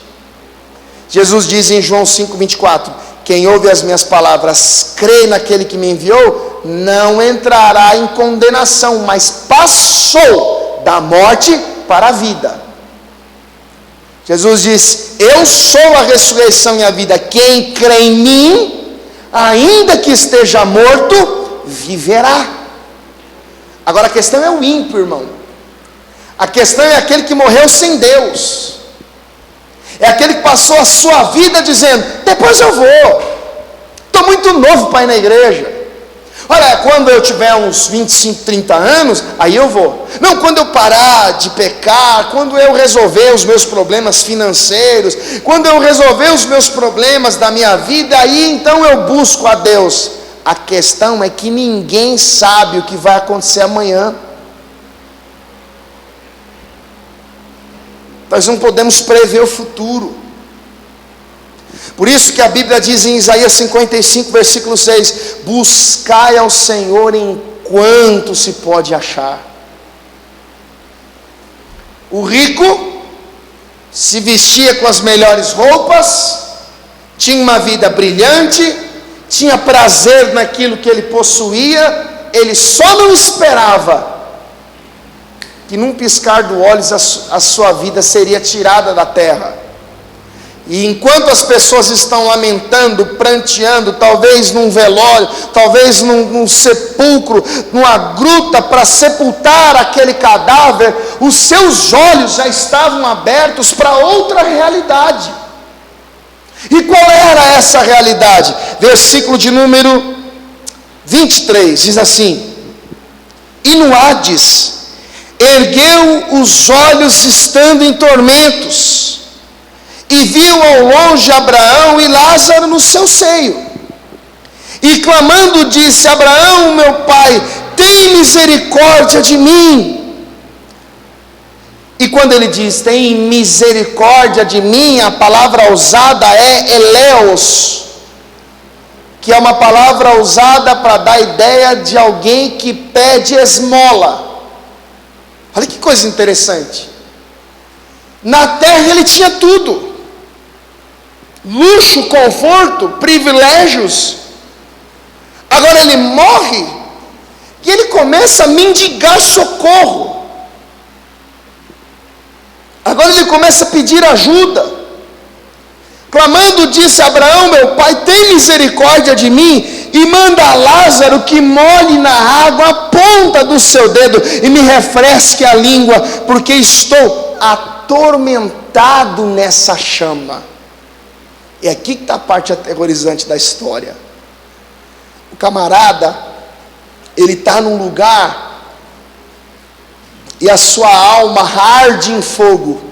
Jesus diz em João 5:24, quem ouve as minhas palavras, crê naquele que me enviou, não entrará em condenação, mas passou da morte para a vida. Jesus diz, eu sou a ressurreição e a vida, quem crê em mim, ainda que esteja morto, viverá. Agora a questão é o ímpio, irmão. A questão é aquele que morreu sem Deus. É aquele que passou a sua vida dizendo, depois eu vou, estou muito novo para ir na igreja. Olha, quando eu tiver uns 25, 30 anos, aí eu vou. Não, quando eu parar de pecar, quando eu resolver os meus problemas financeiros, quando eu resolver os meus problemas da minha vida, aí então eu busco a Deus. A questão é que ninguém sabe o que vai acontecer amanhã. Nós não podemos prever o futuro. Por isso que a Bíblia diz em Isaías 55, versículo 6, buscai ao Senhor enquanto se pode achar. O rico se vestia com as melhores roupas, tinha uma vida brilhante, tinha prazer naquilo que ele possuía, ele só não esperava que num piscar de olhos a sua vida seria tirada da terra. E enquanto as pessoas estão lamentando, pranteando, talvez num velório, talvez num sepulcro, numa gruta para sepultar aquele cadáver, os seus olhos já estavam abertos para outra realidade. E qual era essa realidade? Versículo de número 23, diz assim: e no Hades, ergueu os olhos estando em tormentos, e viu ao longe Abraão e Lázaro no seu seio, e clamando disse: Abraão, meu pai, tem misericórdia de mim. E quando ele diz tem misericórdia de mim, a palavra usada é eleos, que é uma palavra usada para dar a ideia de alguém que pede esmola. Olha que coisa interessante. Na terra ele tinha tudo: luxo, conforto, privilégios. Agora ele morre e ele começa a mendigar socorro. Agora ele começa a pedir ajuda. Clamando disse: Abraão, meu pai, tem misericórdia de mim, e manda a Lázaro que molhe na água a ponta do seu dedo e me refresque a língua, porque estou atormentado nessa chama. E aqui que está a parte aterrorizante da história. O camarada, ele está num lugar e a sua alma arde em fogo.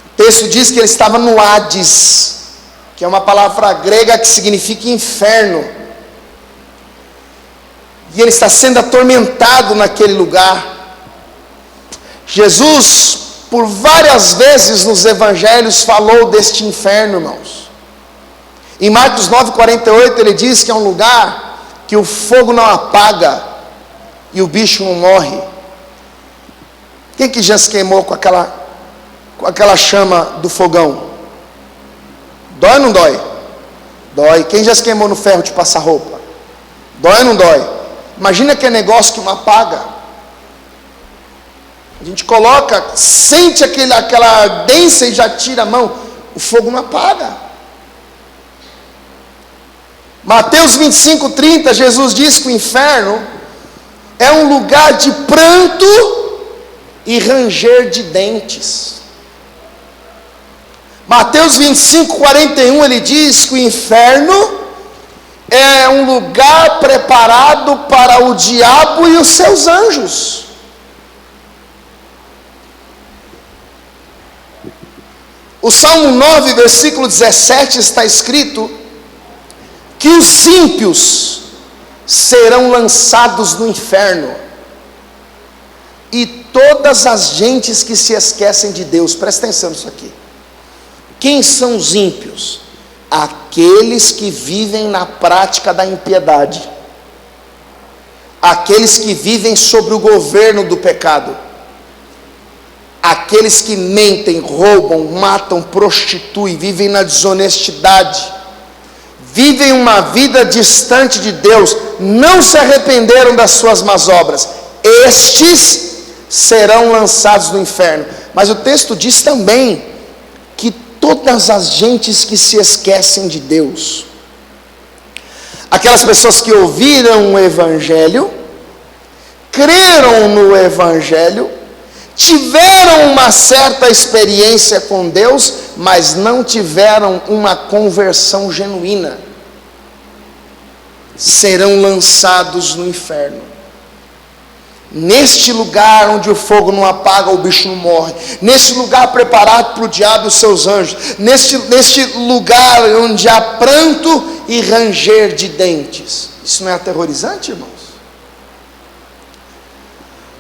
O texto diz que ele estava no Hades, que é uma palavra grega que significa inferno, e ele está sendo atormentado naquele lugar. Jesus, por várias vezes nos evangelhos, falou deste inferno, irmãos. Em Marcos 9,48 ele diz que é um lugar que o fogo não apaga e o bicho não morre. Quem que já se queimou com aquela chama do fogão? Dói ou não dói? Dói. Quem já se queimou no ferro de passar roupa? Dói ou não dói? Imagina que é negócio que não apaga. A gente coloca, sente aquela ardência e já tira a mão. O fogo não apaga. Mateus 25:30, Jesus diz que o inferno é um lugar de pranto e ranger de dentes. Mateus 25:41, ele diz que o inferno é um lugar preparado para o diabo e os seus anjos. O Salmo 9, versículo 17, está escrito que os ímpios serão lançados no inferno, e todas as gentes que se esquecem de Deus. Presta atenção nisso aqui. Quem são os ímpios? Aqueles que vivem na prática da impiedade, aqueles que vivem sob o governo do pecado, aqueles que mentem, roubam, matam, prostituem, vivem na desonestidade, vivem uma vida distante de Deus, não se arrependeram das suas más obras. Estes serão lançados no inferno. Mas o texto diz também que todas as gentes que se esquecem de Deus, aquelas pessoas que ouviram o Evangelho, creram no Evangelho, tiveram uma certa experiência com Deus, mas não tiveram uma conversão genuína, serão lançados no inferno. Neste lugar onde o fogo não apaga, o bicho não morre, neste lugar preparado para o diabo e os seus anjos, neste lugar onde há pranto e ranger de dentes. Isso não é aterrorizante, irmãos?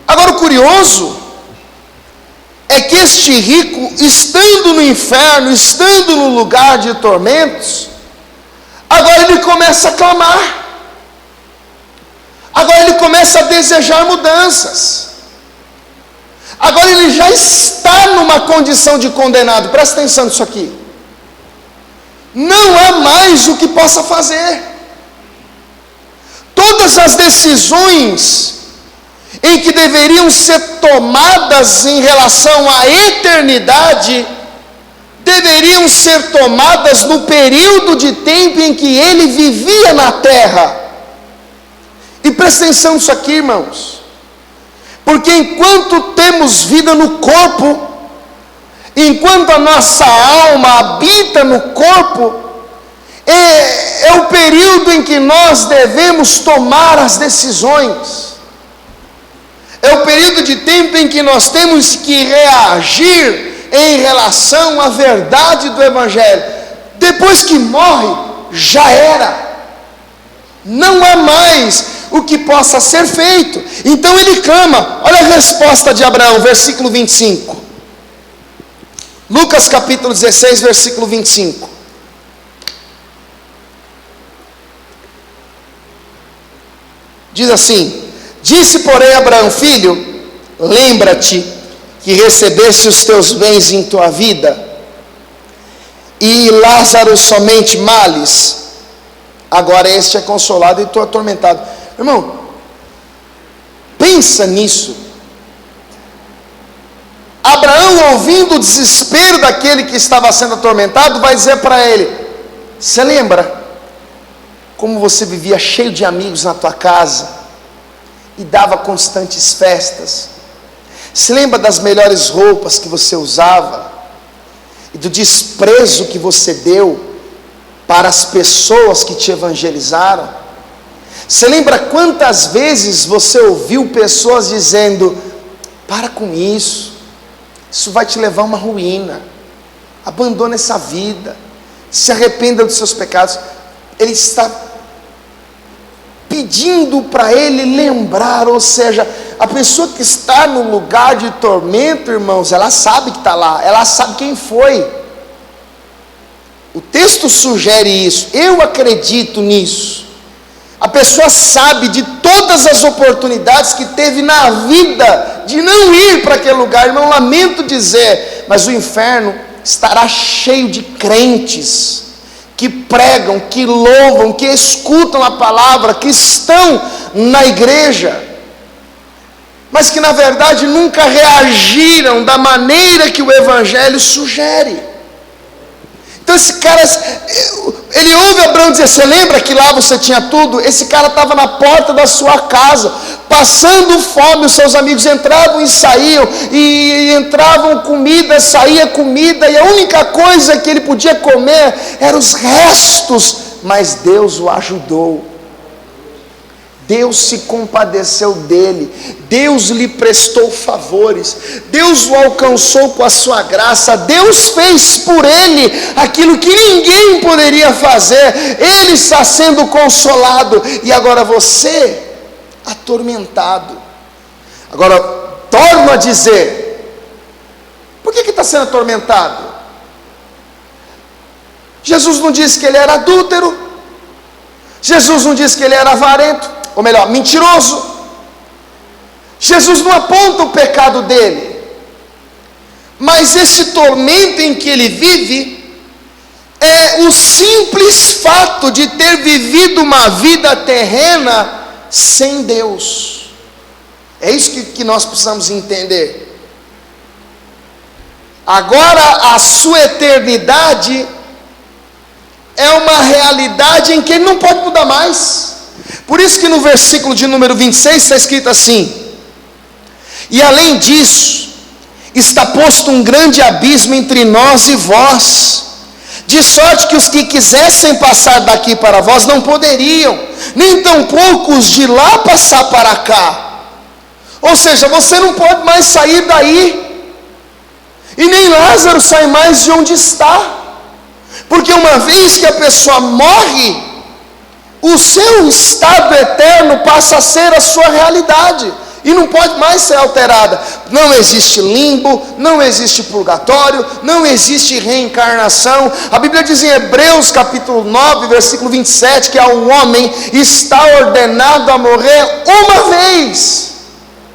Agora, o curioso é que este rico, estando no inferno, estando no lugar de tormentos, agora ele começa a clamar. Agora ele começa a desejar mudanças. Agora ele já está numa condição de condenado. Presta atenção nisso aqui. Não há mais o que possa fazer. Todas as decisões em que deveriam ser tomadas em relação à eternidade, deveriam ser tomadas no período de tempo em que ele vivia na terra. E presta atenção nisso aqui, irmãos, porque enquanto temos vida no corpo, enquanto a nossa alma habita no corpo, é o período em que nós devemos tomar as decisões. É o período de tempo em que nós temos que reagir em relação à verdade do Evangelho. Depois que morre, já era. Não há mais o que possa ser feito. Então ele clama. Olha a resposta de Abraão, versículo 25. Lucas capítulo 16, versículo 25. Diz assim: disse, porém, Abraão: filho, lembra-te que recebeste os teus bens em tua vida, e Lázaro somente males. Agora este é consolado e tu atormentado. Irmão, pensa nisso. Abraão, ouvindo o desespero daquele que estava sendo atormentado, vai dizer para ele: você lembra como você vivia cheio de amigos na tua casa e dava constantes festas? Se lembra das melhores roupas que você usava e do desprezo que você deu para as pessoas que te evangelizaram? Você lembra quantas vezes você ouviu pessoas dizendo: para com isso, isso vai te levar a uma ruína, abandona essa vida, se arrependa dos seus pecados. Ele está pedindo para ele lembrar, ou seja, a pessoa que está no lugar de tormento, irmãos, ela sabe que está lá, ela sabe quem foi. O texto sugere isso, eu acredito nisso. A pessoa sabe de todas as oportunidades que teve na vida de não ir para aquele lugar. Irmão, lamento dizer, mas o inferno estará cheio de crentes que pregam, que louvam, que escutam a palavra, que estão na igreja, mas que na verdade nunca reagiram da maneira que o Evangelho sugere. Então esse cara, ele ouve Abraão dizer: você lembra que lá você tinha tudo? Esse cara estava na porta da sua casa, passando fome, os seus amigos entravam e saíam, e entravam comida, saía comida, e a única coisa que ele podia comer eram os restos, mas Deus o ajudou. Deus se compadeceu dele, Deus lhe prestou favores, Deus o alcançou com a sua graça, Deus fez por ele aquilo que ninguém poderia fazer. Ele está sendo consolado, e agora você, atormentado. Agora, torno a dizer, por que está sendo atormentado? Jesus não disse que ele era adúltero, Jesus não disse que ele era avarento, ou melhor, mentiroso. Jesus não aponta o pecado dele, mas esse tormento em que ele vive é o simples fato de ter vivido uma vida terrena sem Deus. É isso que nós precisamos entender. Agora a sua eternidade é uma realidade em que ele não pode mudar mais. Por isso que no versículo de número 26 está escrito assim: e além disso, está posto um grande abismo entre nós e vós, de sorte que os que quisessem passar daqui para vós não poderiam, nem tampouco os de lá passar para cá. Ou seja, você não pode mais sair daí, e nem Lázaro sai mais de onde está, porque uma vez que a pessoa morre, o seu estado eterno passa a ser a sua realidade, e não pode mais ser alterada. Não existe limbo, não existe purgatório, não existe reencarnação. A Bíblia diz em Hebreus capítulo 9, versículo 27, que o homem está ordenado a morrer uma vez,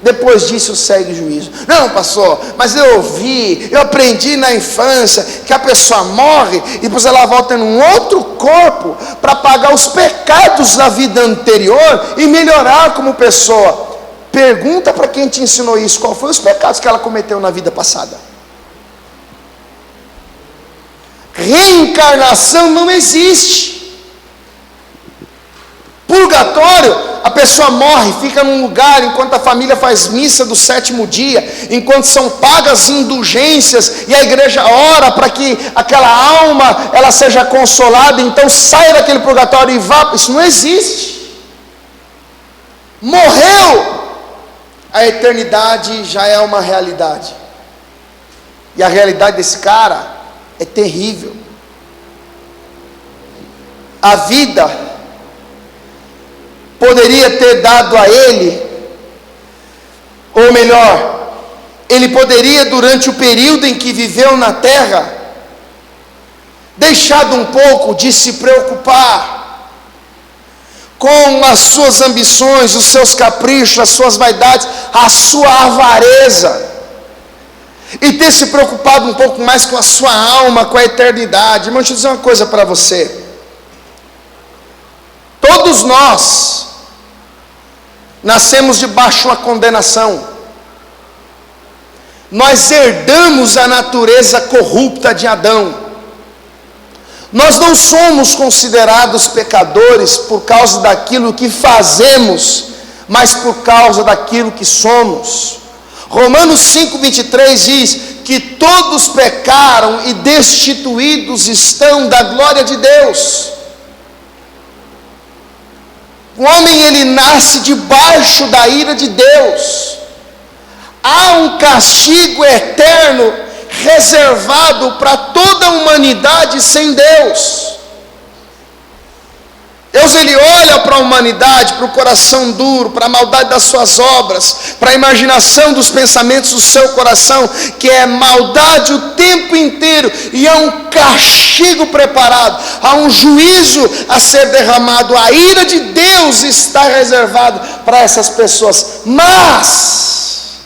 depois disso segue o juízo. Não, pastor, mas eu aprendi na infância que a pessoa morre e depois ela volta em um outro corpo para pagar os pecados da vida anterior e melhorar como pessoa. Pergunta para quem te ensinou isso, qual foi os pecados que ela cometeu na vida passada. Reencarnação não existe. Purgatório, a pessoa morre, fica num lugar enquanto a família faz missa do 7º dia, enquanto são pagas indulgências e a igreja ora para que aquela alma ela seja consolada, então saia daquele purgatório e vá. Isso não existe. Morreu, a eternidade já é uma realidade. E a realidade desse cara é terrível. A vida poderia ter dado a ele, ou melhor, ele poderia, durante o período em que viveu na terra, deixado um pouco de se preocupar com as suas ambições, os seus caprichos, as suas vaidades, a sua avareza, e ter se preocupado um pouco mais com a sua alma, com a eternidade. Irmão, deixa eu dizer uma coisa para você. Todos nós nascemos debaixo de uma condenação. Nós herdamos a natureza corrupta de Adão. Nós não somos considerados pecadores por causa daquilo que fazemos, mas por causa daquilo que somos. Romanos 5:23 diz que todos pecaram e destituídos estão da glória de Deus. O homem, ele nasce debaixo da ira de Deus. Há um castigo eterno reservado para toda a humanidade sem Deus. Deus, ele olha para a humanidade, para o coração duro, para a maldade das suas obras, para a imaginação dos pensamentos do seu coração, que é maldade o tempo inteiro, e há um castigo preparado, há um juízo a ser derramado, a ira de Deus está reservada para essas pessoas. Mas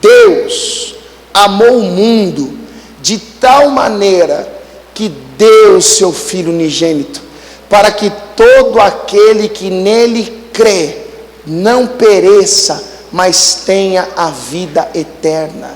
Deus amou o mundo de tal maneira que deu o seu Filho unigênito, para que todo aquele que nele crê não pereça, mas tenha a vida eterna.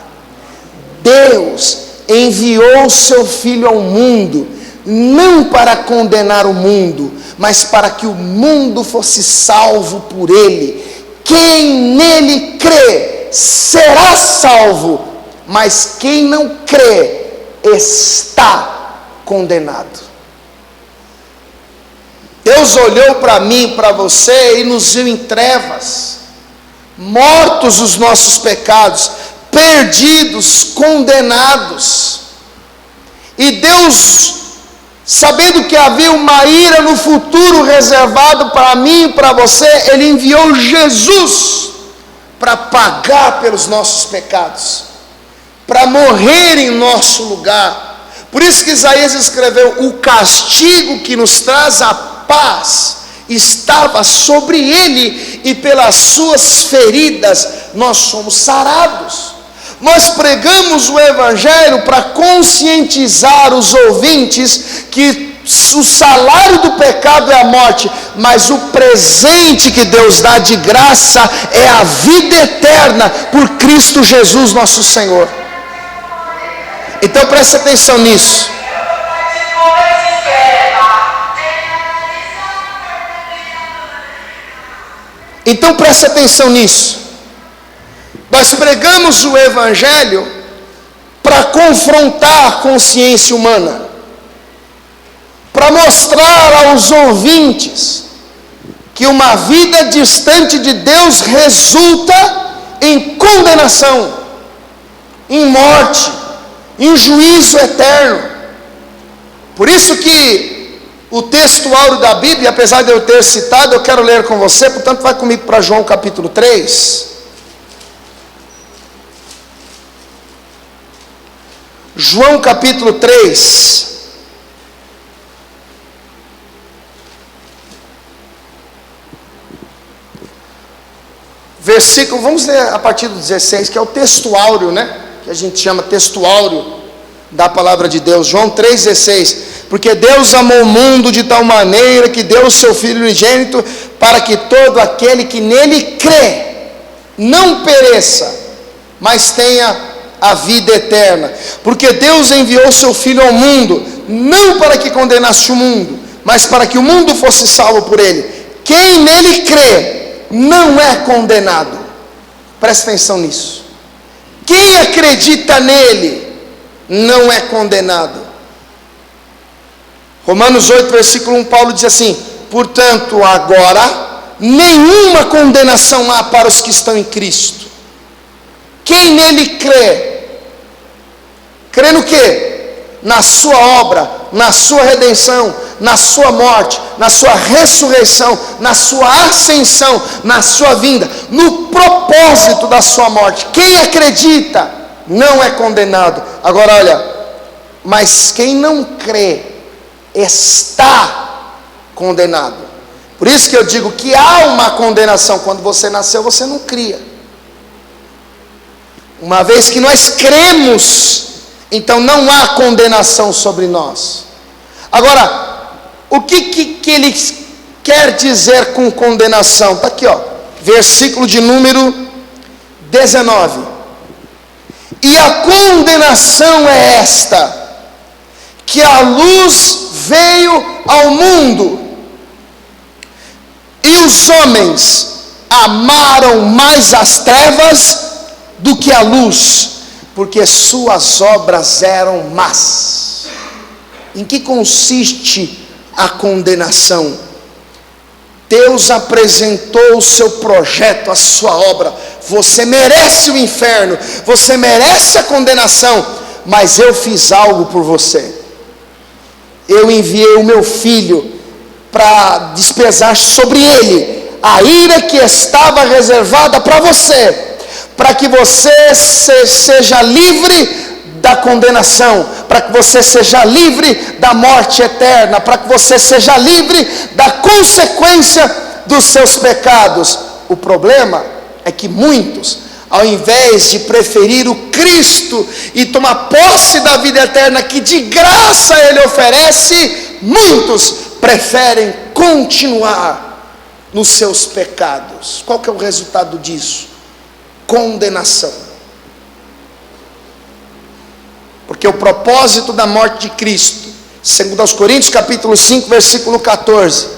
Deus enviou o seu Filho ao mundo, não para condenar o mundo, mas para que o mundo fosse salvo por ele. Quem nele crê será salvo, mas quem não crê está condenado. Deus olhou para mim e para você e nos viu em trevas, mortos os nossos pecados, perdidos, condenados. E Deus, sabendo que havia uma ira no futuro reservado para mim e para você, Ele enviou Jesus para pagar pelos nossos pecados, para morrer em nosso lugar. Por isso que Isaías escreveu: o castigo que nos traz a paz estava sobre ele, e pelas suas feridas nós somos sarados. Nós pregamos o evangelho para conscientizar os ouvintes que o salário do pecado é a morte, mas o presente que Deus dá de graça é a vida eterna por Cristo Jesus nosso Senhor. Então preste atenção nisso. Então preste atenção nisso. Nós pregamos o evangelho para confrontar a consciência humana, para mostrar aos ouvintes que uma vida distante de Deus resulta em condenação, em morte, em juízo eterno. Por isso que o texto áureo da Bíblia, apesar de eu ter citado, eu quero ler com você, portanto vai comigo para João capítulo 3. João capítulo 3. Versículo, vamos ler a partir do 16, que é o texto áureo, né? Que a gente chama texto áureo da palavra de Deus. João 3,16. Porque Deus amou o mundo de tal maneira que deu o seu Filho unigênito, para que todo aquele que nele crê não pereça, mas tenha a vida eterna. Porque Deus enviou o seu Filho ao mundo, não para que condenasse o mundo, mas para que o mundo fosse salvo por ele. Quem nele crê não é condenado. Presta atenção nisso. Quem acredita nele não é condenado. Romanos 8, versículo 1, Paulo diz assim: portanto, agora nenhuma condenação há para os que estão em Cristo. Quem nele crê? Crê no quê? Na sua obra, na sua redenção, na sua morte, na sua ressurreição, na sua ascensão, na sua vinda, no propósito da sua morte. Quem acredita não é condenado. Agora olha, mas quem não crê está condenado. Por isso que eu digo que há uma condenação. Quando você nasceu, você não cria. Uma vez que nós cremos, então não há condenação sobre nós. Agora, o que ele quer dizer com condenação? Está aqui, ó, versículo de número 19. E a condenação é esta: que a luz veio ao mundo, e os homens amaram mais as trevas do que a luz, porque suas obras eram más. Em que consiste a condenação? Deus apresentou o seu projeto, a sua obra. Você merece o inferno, você merece a condenação, mas eu fiz algo por você. Eu enviei o meu filho para despesar sobre ele a ira que estava reservada para você, para que você seja livre da condenação, para que você seja livre da morte eterna, para que você seja livre da consequência dos seus pecados. O problema é que muitos, ao invés de preferir o Cristo e tomar posse da vida eterna que de graça Ele oferece, muitos preferem continuar nos seus pecados. Qual que é o resultado disso? Condenação. Porque o propósito da morte de Cristo, segundo aos Coríntios capítulo 5, versículo 14,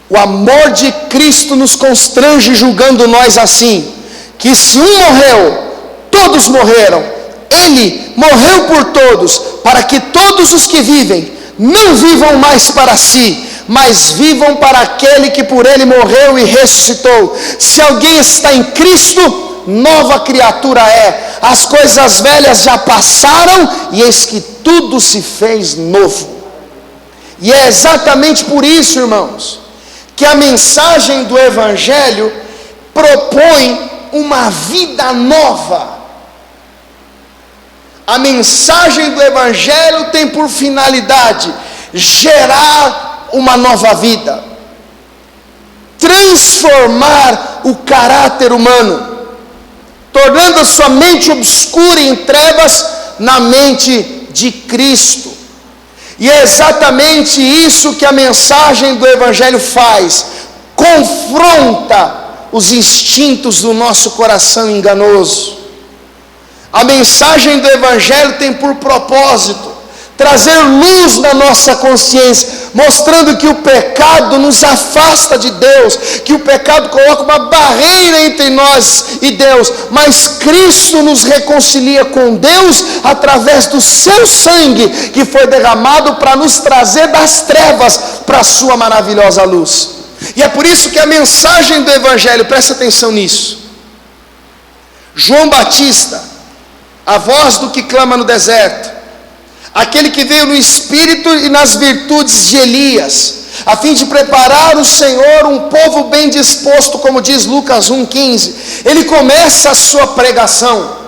o amor de Cristo nos constrange, julgando nós assim, que se um morreu, todos morreram. Ele morreu por todos, para que todos os que vivem não vivam mais para si, mas vivam para aquele que por ele morreu e ressuscitou. Se alguém está em Cristo, nova criatura é. As coisas velhas já passaram, e eis que tudo se fez novo. E é exatamente por isso, irmãos, que a mensagem do Evangelho propõe uma vida nova. A mensagem do Evangelho tem por finalidade gerar uma nova vida, transformar o caráter humano, tornando a sua mente obscura e em trevas na mente de Cristo. E é exatamente isso que a mensagem do Evangelho faz: confronta os instintos do nosso coração enganoso. A mensagem do Evangelho tem por propósito trazer luz na nossa consciência, mostrando que o pecado nos afasta de Deus, que o pecado coloca uma barreira entre nós e Deus, mas Cristo nos reconcilia com Deus através do seu sangue, que foi derramado para nos trazer das trevas para a sua maravilhosa luz. E é por isso que a mensagem do Evangelho, presta atenção nisso, João Batista, a voz do que clama no deserto, aquele que veio no espírito e nas virtudes de Elias, a fim de preparar o Senhor um povo bem disposto, como diz Lucas 1,15. Ele começa a sua pregação.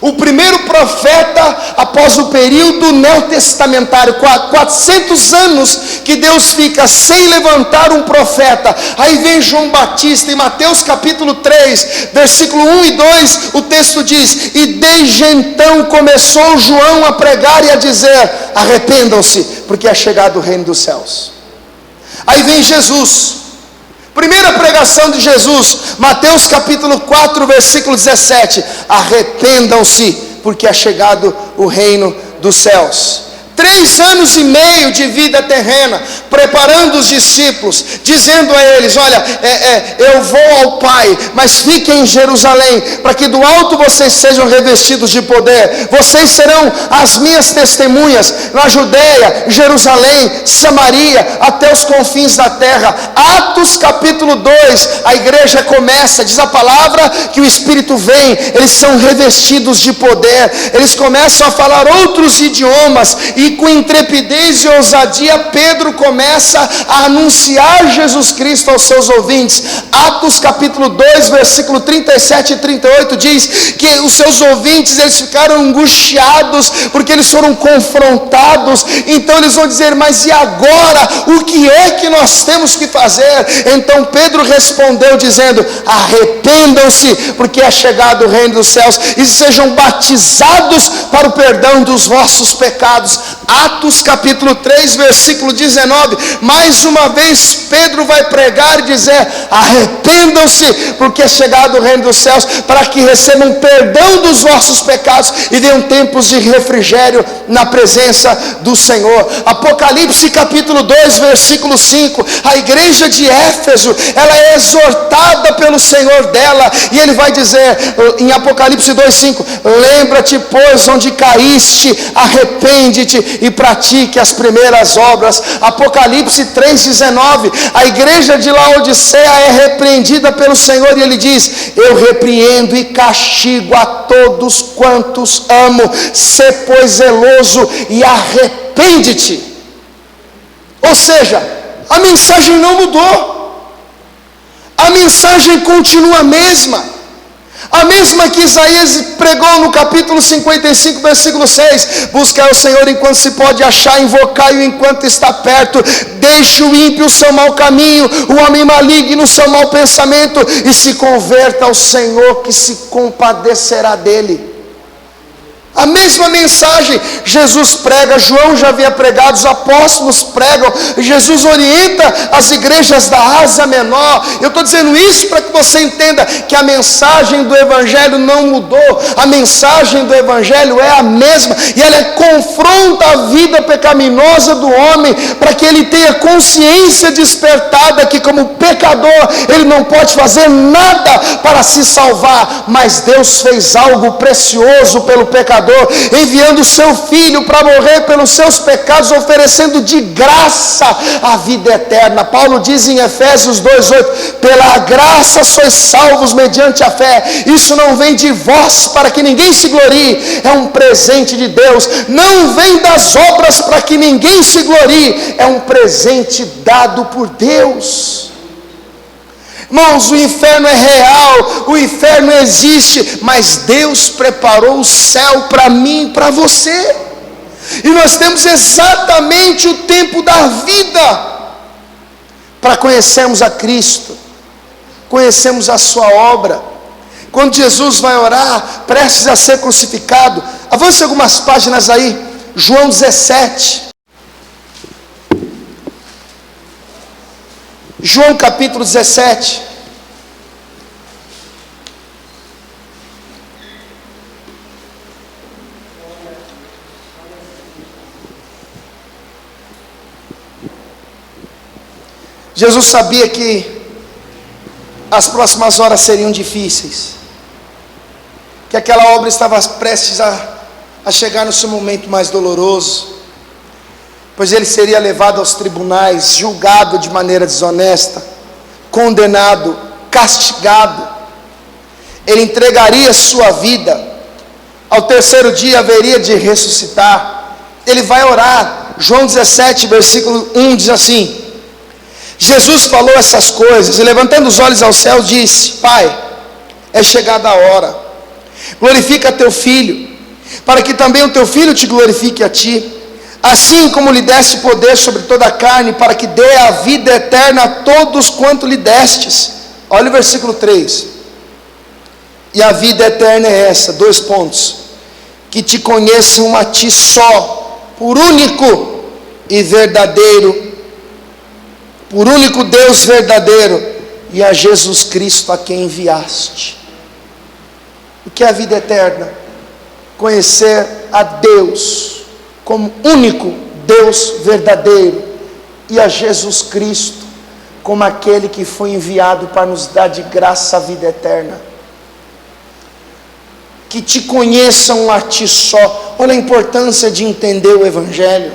O primeiro profeta após o período neotestamentário, 400 anos que Deus fica sem levantar um profeta. Aí vem João Batista, em Mateus capítulo 3, versículo 1 e 2, o texto diz: e desde então começou João a pregar e a dizer: arrependam-se, porque é chegado o reino dos céus. Aí vem Jesus, primeira pregação de Jesus, Mateus capítulo 4, versículo 17: arrependam-se, porque é chegado o reino dos céus. 3 anos e meio de vida terrena, preparando os discípulos, dizendo a eles: olha, eu vou ao Pai, mas fiquem em Jerusalém, para que do alto vocês sejam revestidos de poder. Vocês serão as minhas testemunhas na Judeia, Jerusalém, Samaria, até os confins da terra. Atos capítulo 2, a igreja começa, diz a palavra que o Espírito vem, eles são revestidos de poder, eles começam a falar outros idiomas, e com intrepidez e ousadia Pedro começa a anunciar Jesus Cristo aos seus ouvintes. Atos capítulo 2, versículo 37 e 38 diz que os seus ouvintes, eles ficaram angustiados, porque eles foram confrontados. Então eles vão dizer: mas e agora? O que é que nós temos que fazer? Então Pedro respondeu dizendo: arrependam-se, porque é chegado o reino dos céus, e sejam batizados para o perdão dos vossos pecados. Atos capítulo 3, versículo 19, mais uma vez Pedro vai pregar e dizer: arrependam-se, porque é chegado o reino dos céus, para que recebam perdão dos vossos pecados e venham tempos de refrigério na presença do Senhor. Apocalipse capítulo 2, versículo 5, a igreja de Éfeso, ela é exortada pelo Senhor dela, e ele vai dizer em Apocalipse 2, 5: lembra-te, pois, onde caíste, arrepende-te e pratique as primeiras obras. Apocalipse 3,19, a igreja de Laodiceia é repreendida pelo Senhor, e ele diz: eu repreendo e castigo a todos quantos amo, sê pois zeloso e arrepende-te. Ou seja, a mensagem não mudou, a mensagem continua a mesma que Isaías pregou no capítulo 55, versículo 6: buscar o Senhor enquanto se pode achar, invocai-o enquanto está perto, deixe o ímpio o seu mau caminho, o homem maligno o seu mau pensamento, e se converta ao Senhor, que se compadecerá dele. A mesma mensagem Jesus prega, João já havia pregado, os apóstolos pregam, Jesus orienta as igrejas da Ásia Menor. Eu estou dizendo isso para que você entenda que a mensagem do Evangelho não mudou, a mensagem do Evangelho é a mesma, e ela confronta a vida pecaminosa do homem, para que ele tenha consciência despertada que, como pecador, ele não pode fazer nada para se salvar, mas Deus fez algo precioso pelo pecador, enviando o seu Filho para morrer pelos seus pecados, oferecendo de graça a vida eterna. Paulo diz em Efésios 2,8: pela graça sois salvos mediante a fé, isso não vem de vós para que ninguém se glorie, é um presente de Deus. Não vem das obras para que ninguém se glorie, é um presente dado por Deus. Irmãos, o inferno é real, o inferno existe, mas Deus preparou o céu para mim e para você, e nós temos exatamente o tempo da vida para conhecermos a Cristo, conhecermos a sua obra. Quando Jesus vai orar, prestes a ser crucificado, avance algumas páginas aí, João 17, João capítulo 17, Jesus sabia que as próximas horas seriam difíceis, que aquela obra estava prestes a chegar no seu momento mais doloroso, pois ele seria levado aos tribunais, julgado de maneira desonesta, condenado, castigado. Ele entregaria sua vida, ao terceiro dia haveria de ressuscitar. Ele vai orar. João 17, versículo 1 diz assim: Jesus falou essas coisas, e levantando os olhos ao céu, disse: Pai, é chegada a hora, glorifica teu filho, para que também o teu filho te glorifique a ti, assim como lhe deste poder sobre toda a carne, para que dê a vida eterna a todos quanto lhe destes. Olha o versículo 3: e a vida eterna é essa, 2 pontos, que te conheçam a ti só, por único e verdadeiro, por único Deus verdadeiro, e a Jesus Cristo a quem enviaste. O que é a vida eterna? Conhecer a Deus como único Deus verdadeiro e a Jesus Cristo como aquele que foi enviado para nos dar de graça a vida eterna. Que te conheçam a ti só. Olha a importância de entender o Evangelho.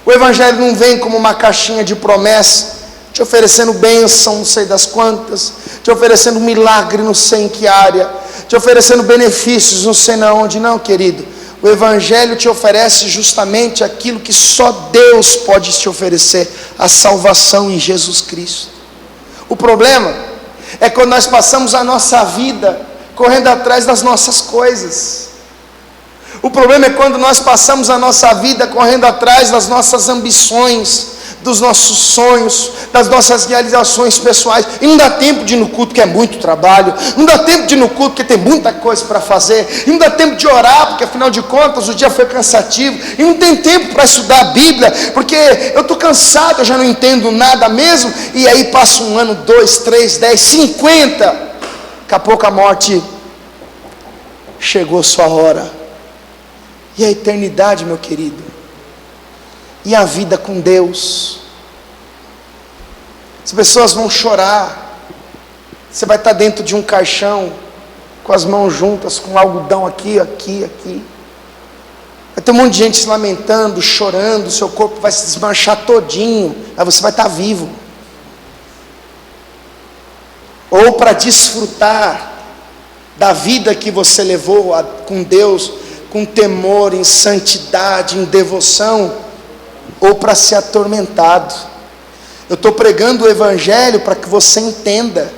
O Evangelho não vem como uma caixinha de promessa, te oferecendo bênção não sei das quantas, te oferecendo milagre não sei em que área, te oferecendo benefícios não sei na onde. Não, querido. O Evangelho te oferece justamente aquilo que só Deus pode te oferecer, a salvação em Jesus Cristo. O problema é quando nós passamos a nossa vida correndo atrás das nossas coisas. O problema é quando nós passamos a nossa vida correndo atrás das nossas ambições, dos nossos sonhos, das nossas realizações pessoais, e não dá tempo de ir no culto, que é muito trabalho, não dá tempo de ir no culto, porque tem muita coisa para fazer, e não dá tempo de orar, porque afinal de contas o dia foi cansativo, e não tem tempo para estudar a Bíblia, porque eu estou cansado, eu já não entendo nada mesmo, e aí passa 1 ano, 2, 3, 10, 50, daqui a pouco a morte chegou sua hora, e a eternidade, meu querido, e a vida com Deus. As pessoas vão chorar, você vai estar dentro de um caixão, com as mãos juntas, com algodão aqui, aqui, aqui, vai ter um monte de gente se lamentando, chorando, seu corpo vai se desmanchar todinho, aí você vai estar vivo, ou para desfrutar da vida que você levou com Deus, com temor, em santidade, em devoção, ou para ser atormentado. Eu estou pregando o Evangelho para que você entenda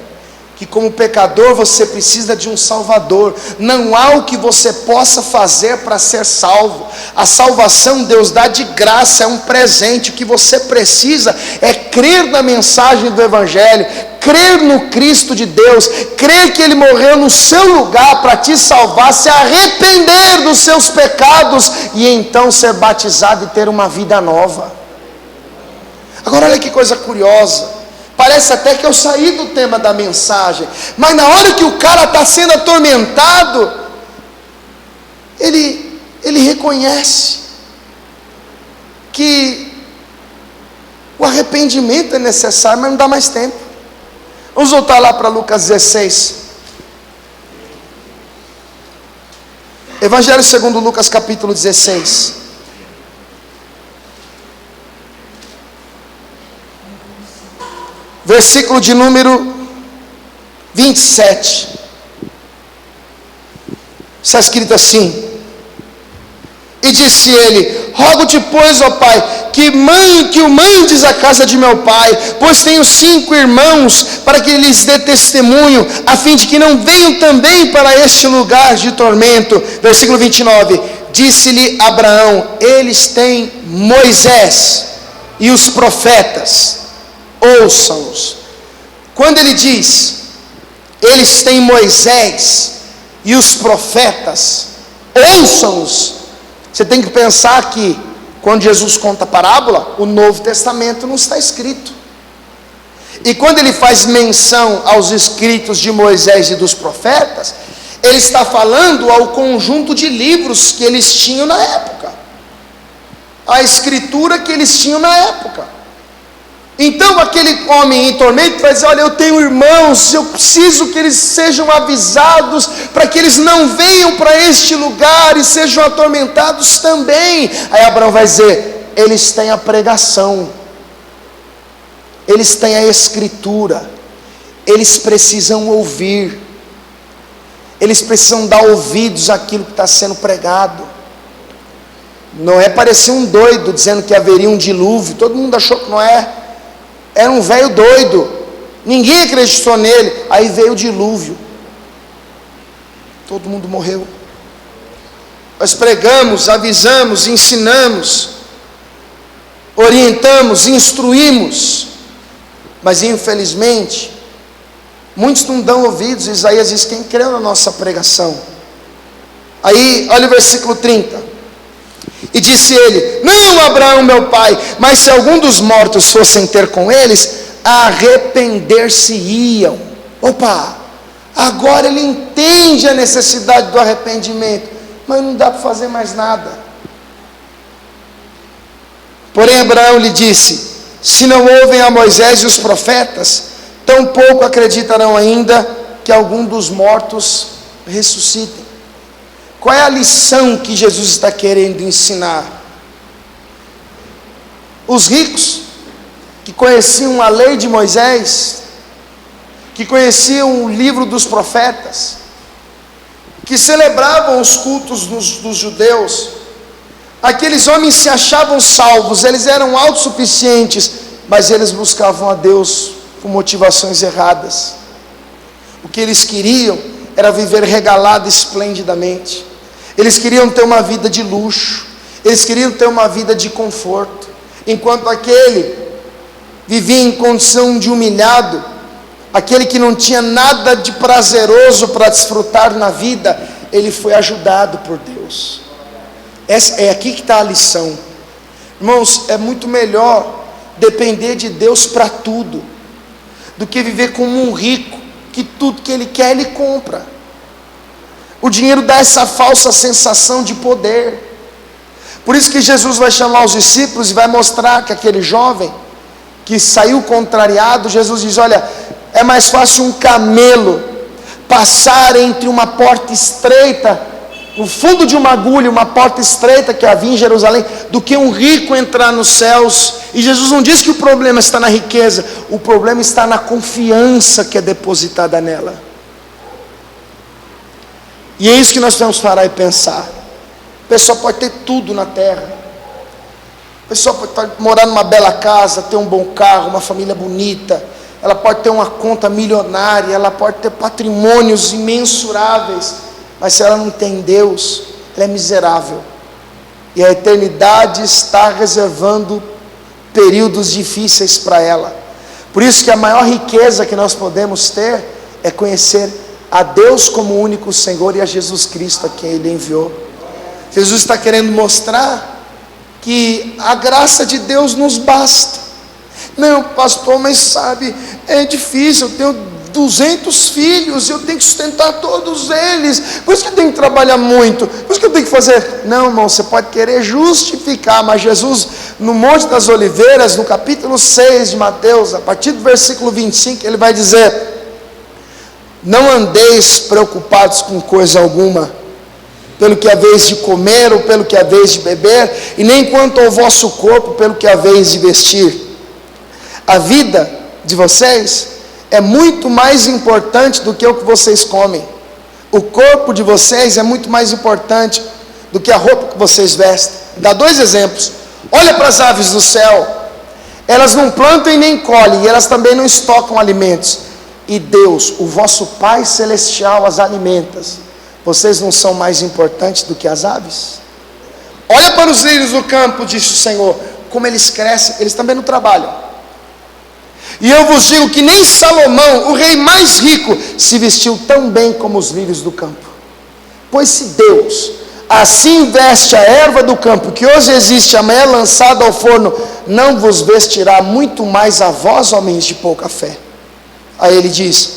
que como pecador você precisa de um Salvador. Não há o que você possa fazer para ser salvo. A salvação Deus dá de graça, é um presente. O que você precisa é crer na mensagem do Evangelho, crer no Cristo de Deus, crer que Ele morreu no seu lugar para te salvar, se arrepender dos seus pecados e então ser batizado e ter uma vida nova. Agora olha que coisa curiosa, parece até que eu saí do tema da mensagem, mas na hora que o cara está sendo atormentado, ele reconhece que o arrependimento é necessário, mas não dá mais tempo. Vamos voltar lá para Lucas 16. Evangelho segundo Lucas capítulo 16. Versículo de número 27. Está escrito assim: e disse ele: rogo-te, pois, ó Pai, que o mandes à casa de meu pai, pois tenho 5 irmãos, para que lhes dê testemunho, a fim de que não venham também para este lugar de tormento. Versículo 29, disse-lhe Abraão: eles têm Moisés e os profetas, ouçam-os. Quando ele diz, eles têm Moisés e os profetas, ouçam-os, você tem que pensar que quando Jesus conta a parábola, o Novo Testamento não está escrito. E quando ele faz menção aos escritos de Moisés e dos profetas, ele está falando ao conjunto de livros que eles tinham na época, a escritura que eles tinham na época. Então aquele homem em tormento vai dizer: olha, eu tenho irmãos, eu preciso que eles sejam avisados, para que eles não venham para este lugar e sejam atormentados também. Aí Abraão vai dizer: eles têm a pregação, eles têm a escritura, eles precisam ouvir, eles precisam dar ouvidos àquilo que está sendo pregado. Não é parecer um doido dizendo que haveria um dilúvio. Todo mundo achou que Noé era um velho doido, ninguém acreditou nele. Aí veio o dilúvio, todo mundo morreu. Nós pregamos, avisamos, ensinamos, orientamos, instruímos, mas infelizmente muitos não dão ouvidos. Isaías diz: quem creu na nossa pregação? Aí olha o versículo 30. E disse ele: não, Abraão meu pai, mas se algum dos mortos fossem ter com eles, arrepender-se-iam. Opa, agora ele entende a necessidade do arrependimento, mas não dá para fazer mais nada. Porém Abraão lhe disse: se não ouvem a Moisés e os profetas, tampouco acreditarão ainda que algum dos mortos ressuscitem. Qual é a lição que Jesus está querendo ensinar? Os ricos, que conheciam a lei de Moisés, que conheciam o livro dos profetas, que celebravam os cultos dos judeus, aqueles homens se achavam salvos, eles eram autossuficientes, mas eles buscavam a Deus com motivações erradas. O que eles queriam era viver regalado esplendidamente. Eles queriam ter uma vida de luxo, eles queriam ter uma vida de conforto, enquanto aquele vivia em condição de humilhado, aquele que não tinha nada de prazeroso para desfrutar na vida, ele foi ajudado por Deus. É aqui que está a lição. Irmãos, é muito melhor depender de Deus para tudo, do que viver como um rico, que tudo que ele quer, ele compra. O dinheiro dá essa falsa sensação de poder. Por isso que Jesus vai chamar os discípulos e vai mostrar que aquele jovem que saiu contrariado, Jesus diz: olha, é mais fácil um camelo passar entre uma porta estreita, no fundo de uma agulha, uma porta estreita que havia em Jerusalém, do que um rico entrar nos céus. E Jesus não diz que o problema está na riqueza, o problema está na confiança que é depositada nela. E é isso que nós temos que parar e pensar. A pessoa pode ter tudo na terra, a pessoa pode morar numa bela casa, ter um bom carro, uma família bonita, ela pode ter uma conta milionária, ela pode ter patrimônios imensuráveis, mas se ela não tem Deus, ela é miserável. E a eternidade está reservando períodos difíceis para ela. Por isso que a maior riqueza que nós podemos ter é conhecer a Deus como único Senhor e a Jesus Cristo a quem Ele enviou. Jesus está querendo mostrar que a graça de Deus nos basta. Não, pastor, mas sabe, é difícil, eu tenho 200 filhos, eu tenho que sustentar todos eles, por isso que eu tenho que trabalhar muito, por isso que eu tenho que fazer. Não, irmão, você pode querer justificar, mas Jesus, no Monte das Oliveiras, no capítulo 6 de Mateus, a partir do versículo 25, ele vai dizer: não andeis preocupados com coisa alguma, pelo que haveis de comer ou pelo que haveis de beber, e nem quanto ao vosso corpo, pelo que haveis de vestir. A vida de vocês é muito mais importante do que o que vocês comem. O corpo de vocês é muito mais importante do que a roupa que vocês vestem. Dá 2 exemplos. Olha para as aves do céu. Elas não plantam e nem colhem, e elas também não estocam alimentos. E Deus, o vosso Pai Celestial, as alimenta. Vocês não são mais importantes do que as aves? Olha para os lírios do campo, disse o Senhor, como eles crescem, eles também não trabalham. E eu vos digo que nem Salomão, o rei mais rico, se vestiu tão bem como os lírios do campo. Pois se Deus assim veste a erva do campo, que hoje existe, amanhã é lançada ao forno, não vos vestirá muito mais a vós, homens de pouca fé. Aí ele diz: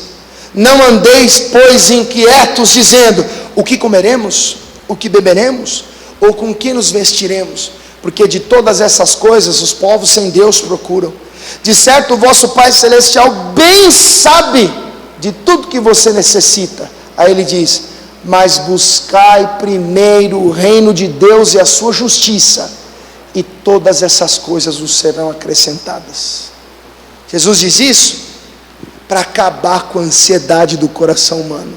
não andeis, pois, inquietos, dizendo: o que comeremos, o que beberemos, ou com que nos vestiremos? Porque de todas essas coisas os povos sem Deus procuram. De certo o vosso Pai Celestial bem sabe de tudo que você necessita. Aí ele diz: mas buscai primeiro o reino de Deus e a sua justiça, e todas essas coisas vos serão acrescentadas. Jesus diz isso para acabar com a ansiedade do coração humano.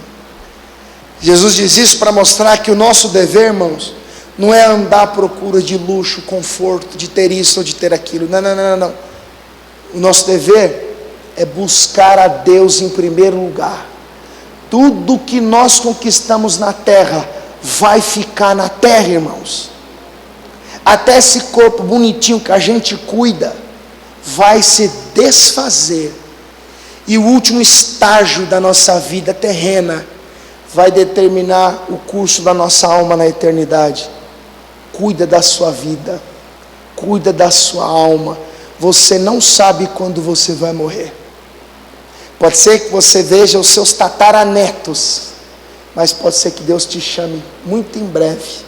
Jesus diz isso para mostrar que o nosso dever, irmãos, não é andar à procura de luxo, conforto, de ter isso ou de ter aquilo. Não. O nosso dever é buscar a Deus em primeiro lugar. Tudo que nós conquistamos na terra vai ficar na terra, irmãos. Até esse corpo bonitinho que a gente cuida vai se desfazer. E o último estágio da nossa vida terrena vai determinar o curso da nossa alma na eternidade. Cuida da sua vida, cuida da sua alma. Você não sabe quando você vai morrer. Pode ser que você veja os seus tataranetos, mas pode ser que Deus te chame muito em breve.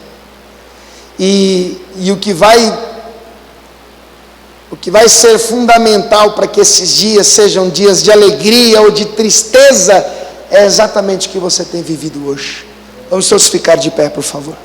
E o que vai O que vai ser fundamental para que esses dias sejam dias de alegria ou de tristeza é exatamente o que você tem vivido hoje. Vamos todos ficar de pé, por favor.